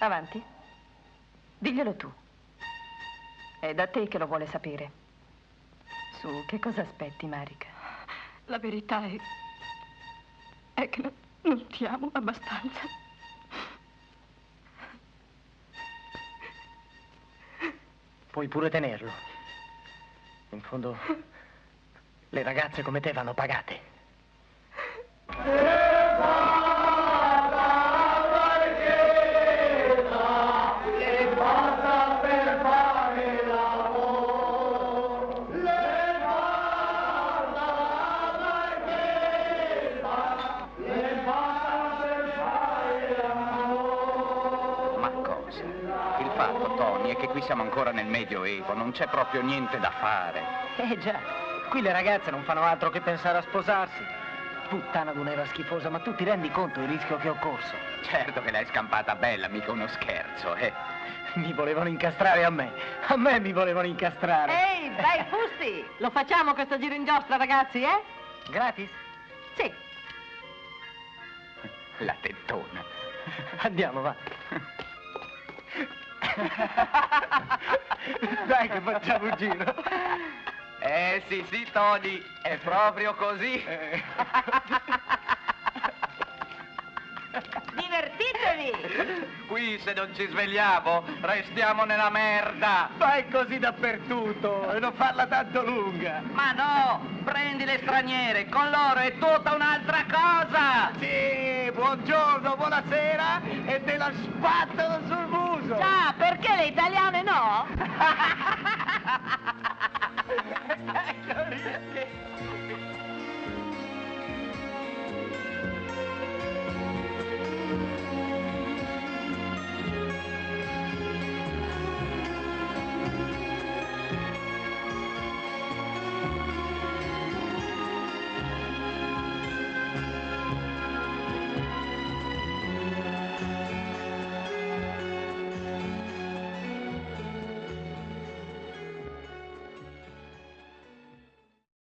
Avanti. Diglielo tu. È da te che lo vuole sapere. Su, che cosa aspetti, Marica? La verità è che non ti amo abbastanza. Puoi pure tenerlo. In fondo, le ragazze come te vanno pagate. È che qui siamo ancora nel Medioevo, non c'è proprio niente da fare. Già, qui le ragazze non fanno altro che pensare a sposarsi. Puttana d'un'era schifosa, ma tu ti rendi conto del rischio che ho corso? Certo che l'hai scampata bella, mica uno scherzo, eh. Mi volevano incastrare a me mi volevano incastrare. Ehi, bei fusti! Lo facciamo questo giro in giostra, ragazzi, eh? Gratis? Sì. La tettona. Andiamo, va. Dai che facciamo un giro. Sì, Tony, è proprio così. Divertitevi! Qui se non ci svegliamo restiamo nella merda. Fai così dappertutto e non farla tanto lunga. Ma no, prendi le straniere, con loro è tutta un'altra cosa. Sì, buongiorno, buonasera e te la spattano sul muso. Già,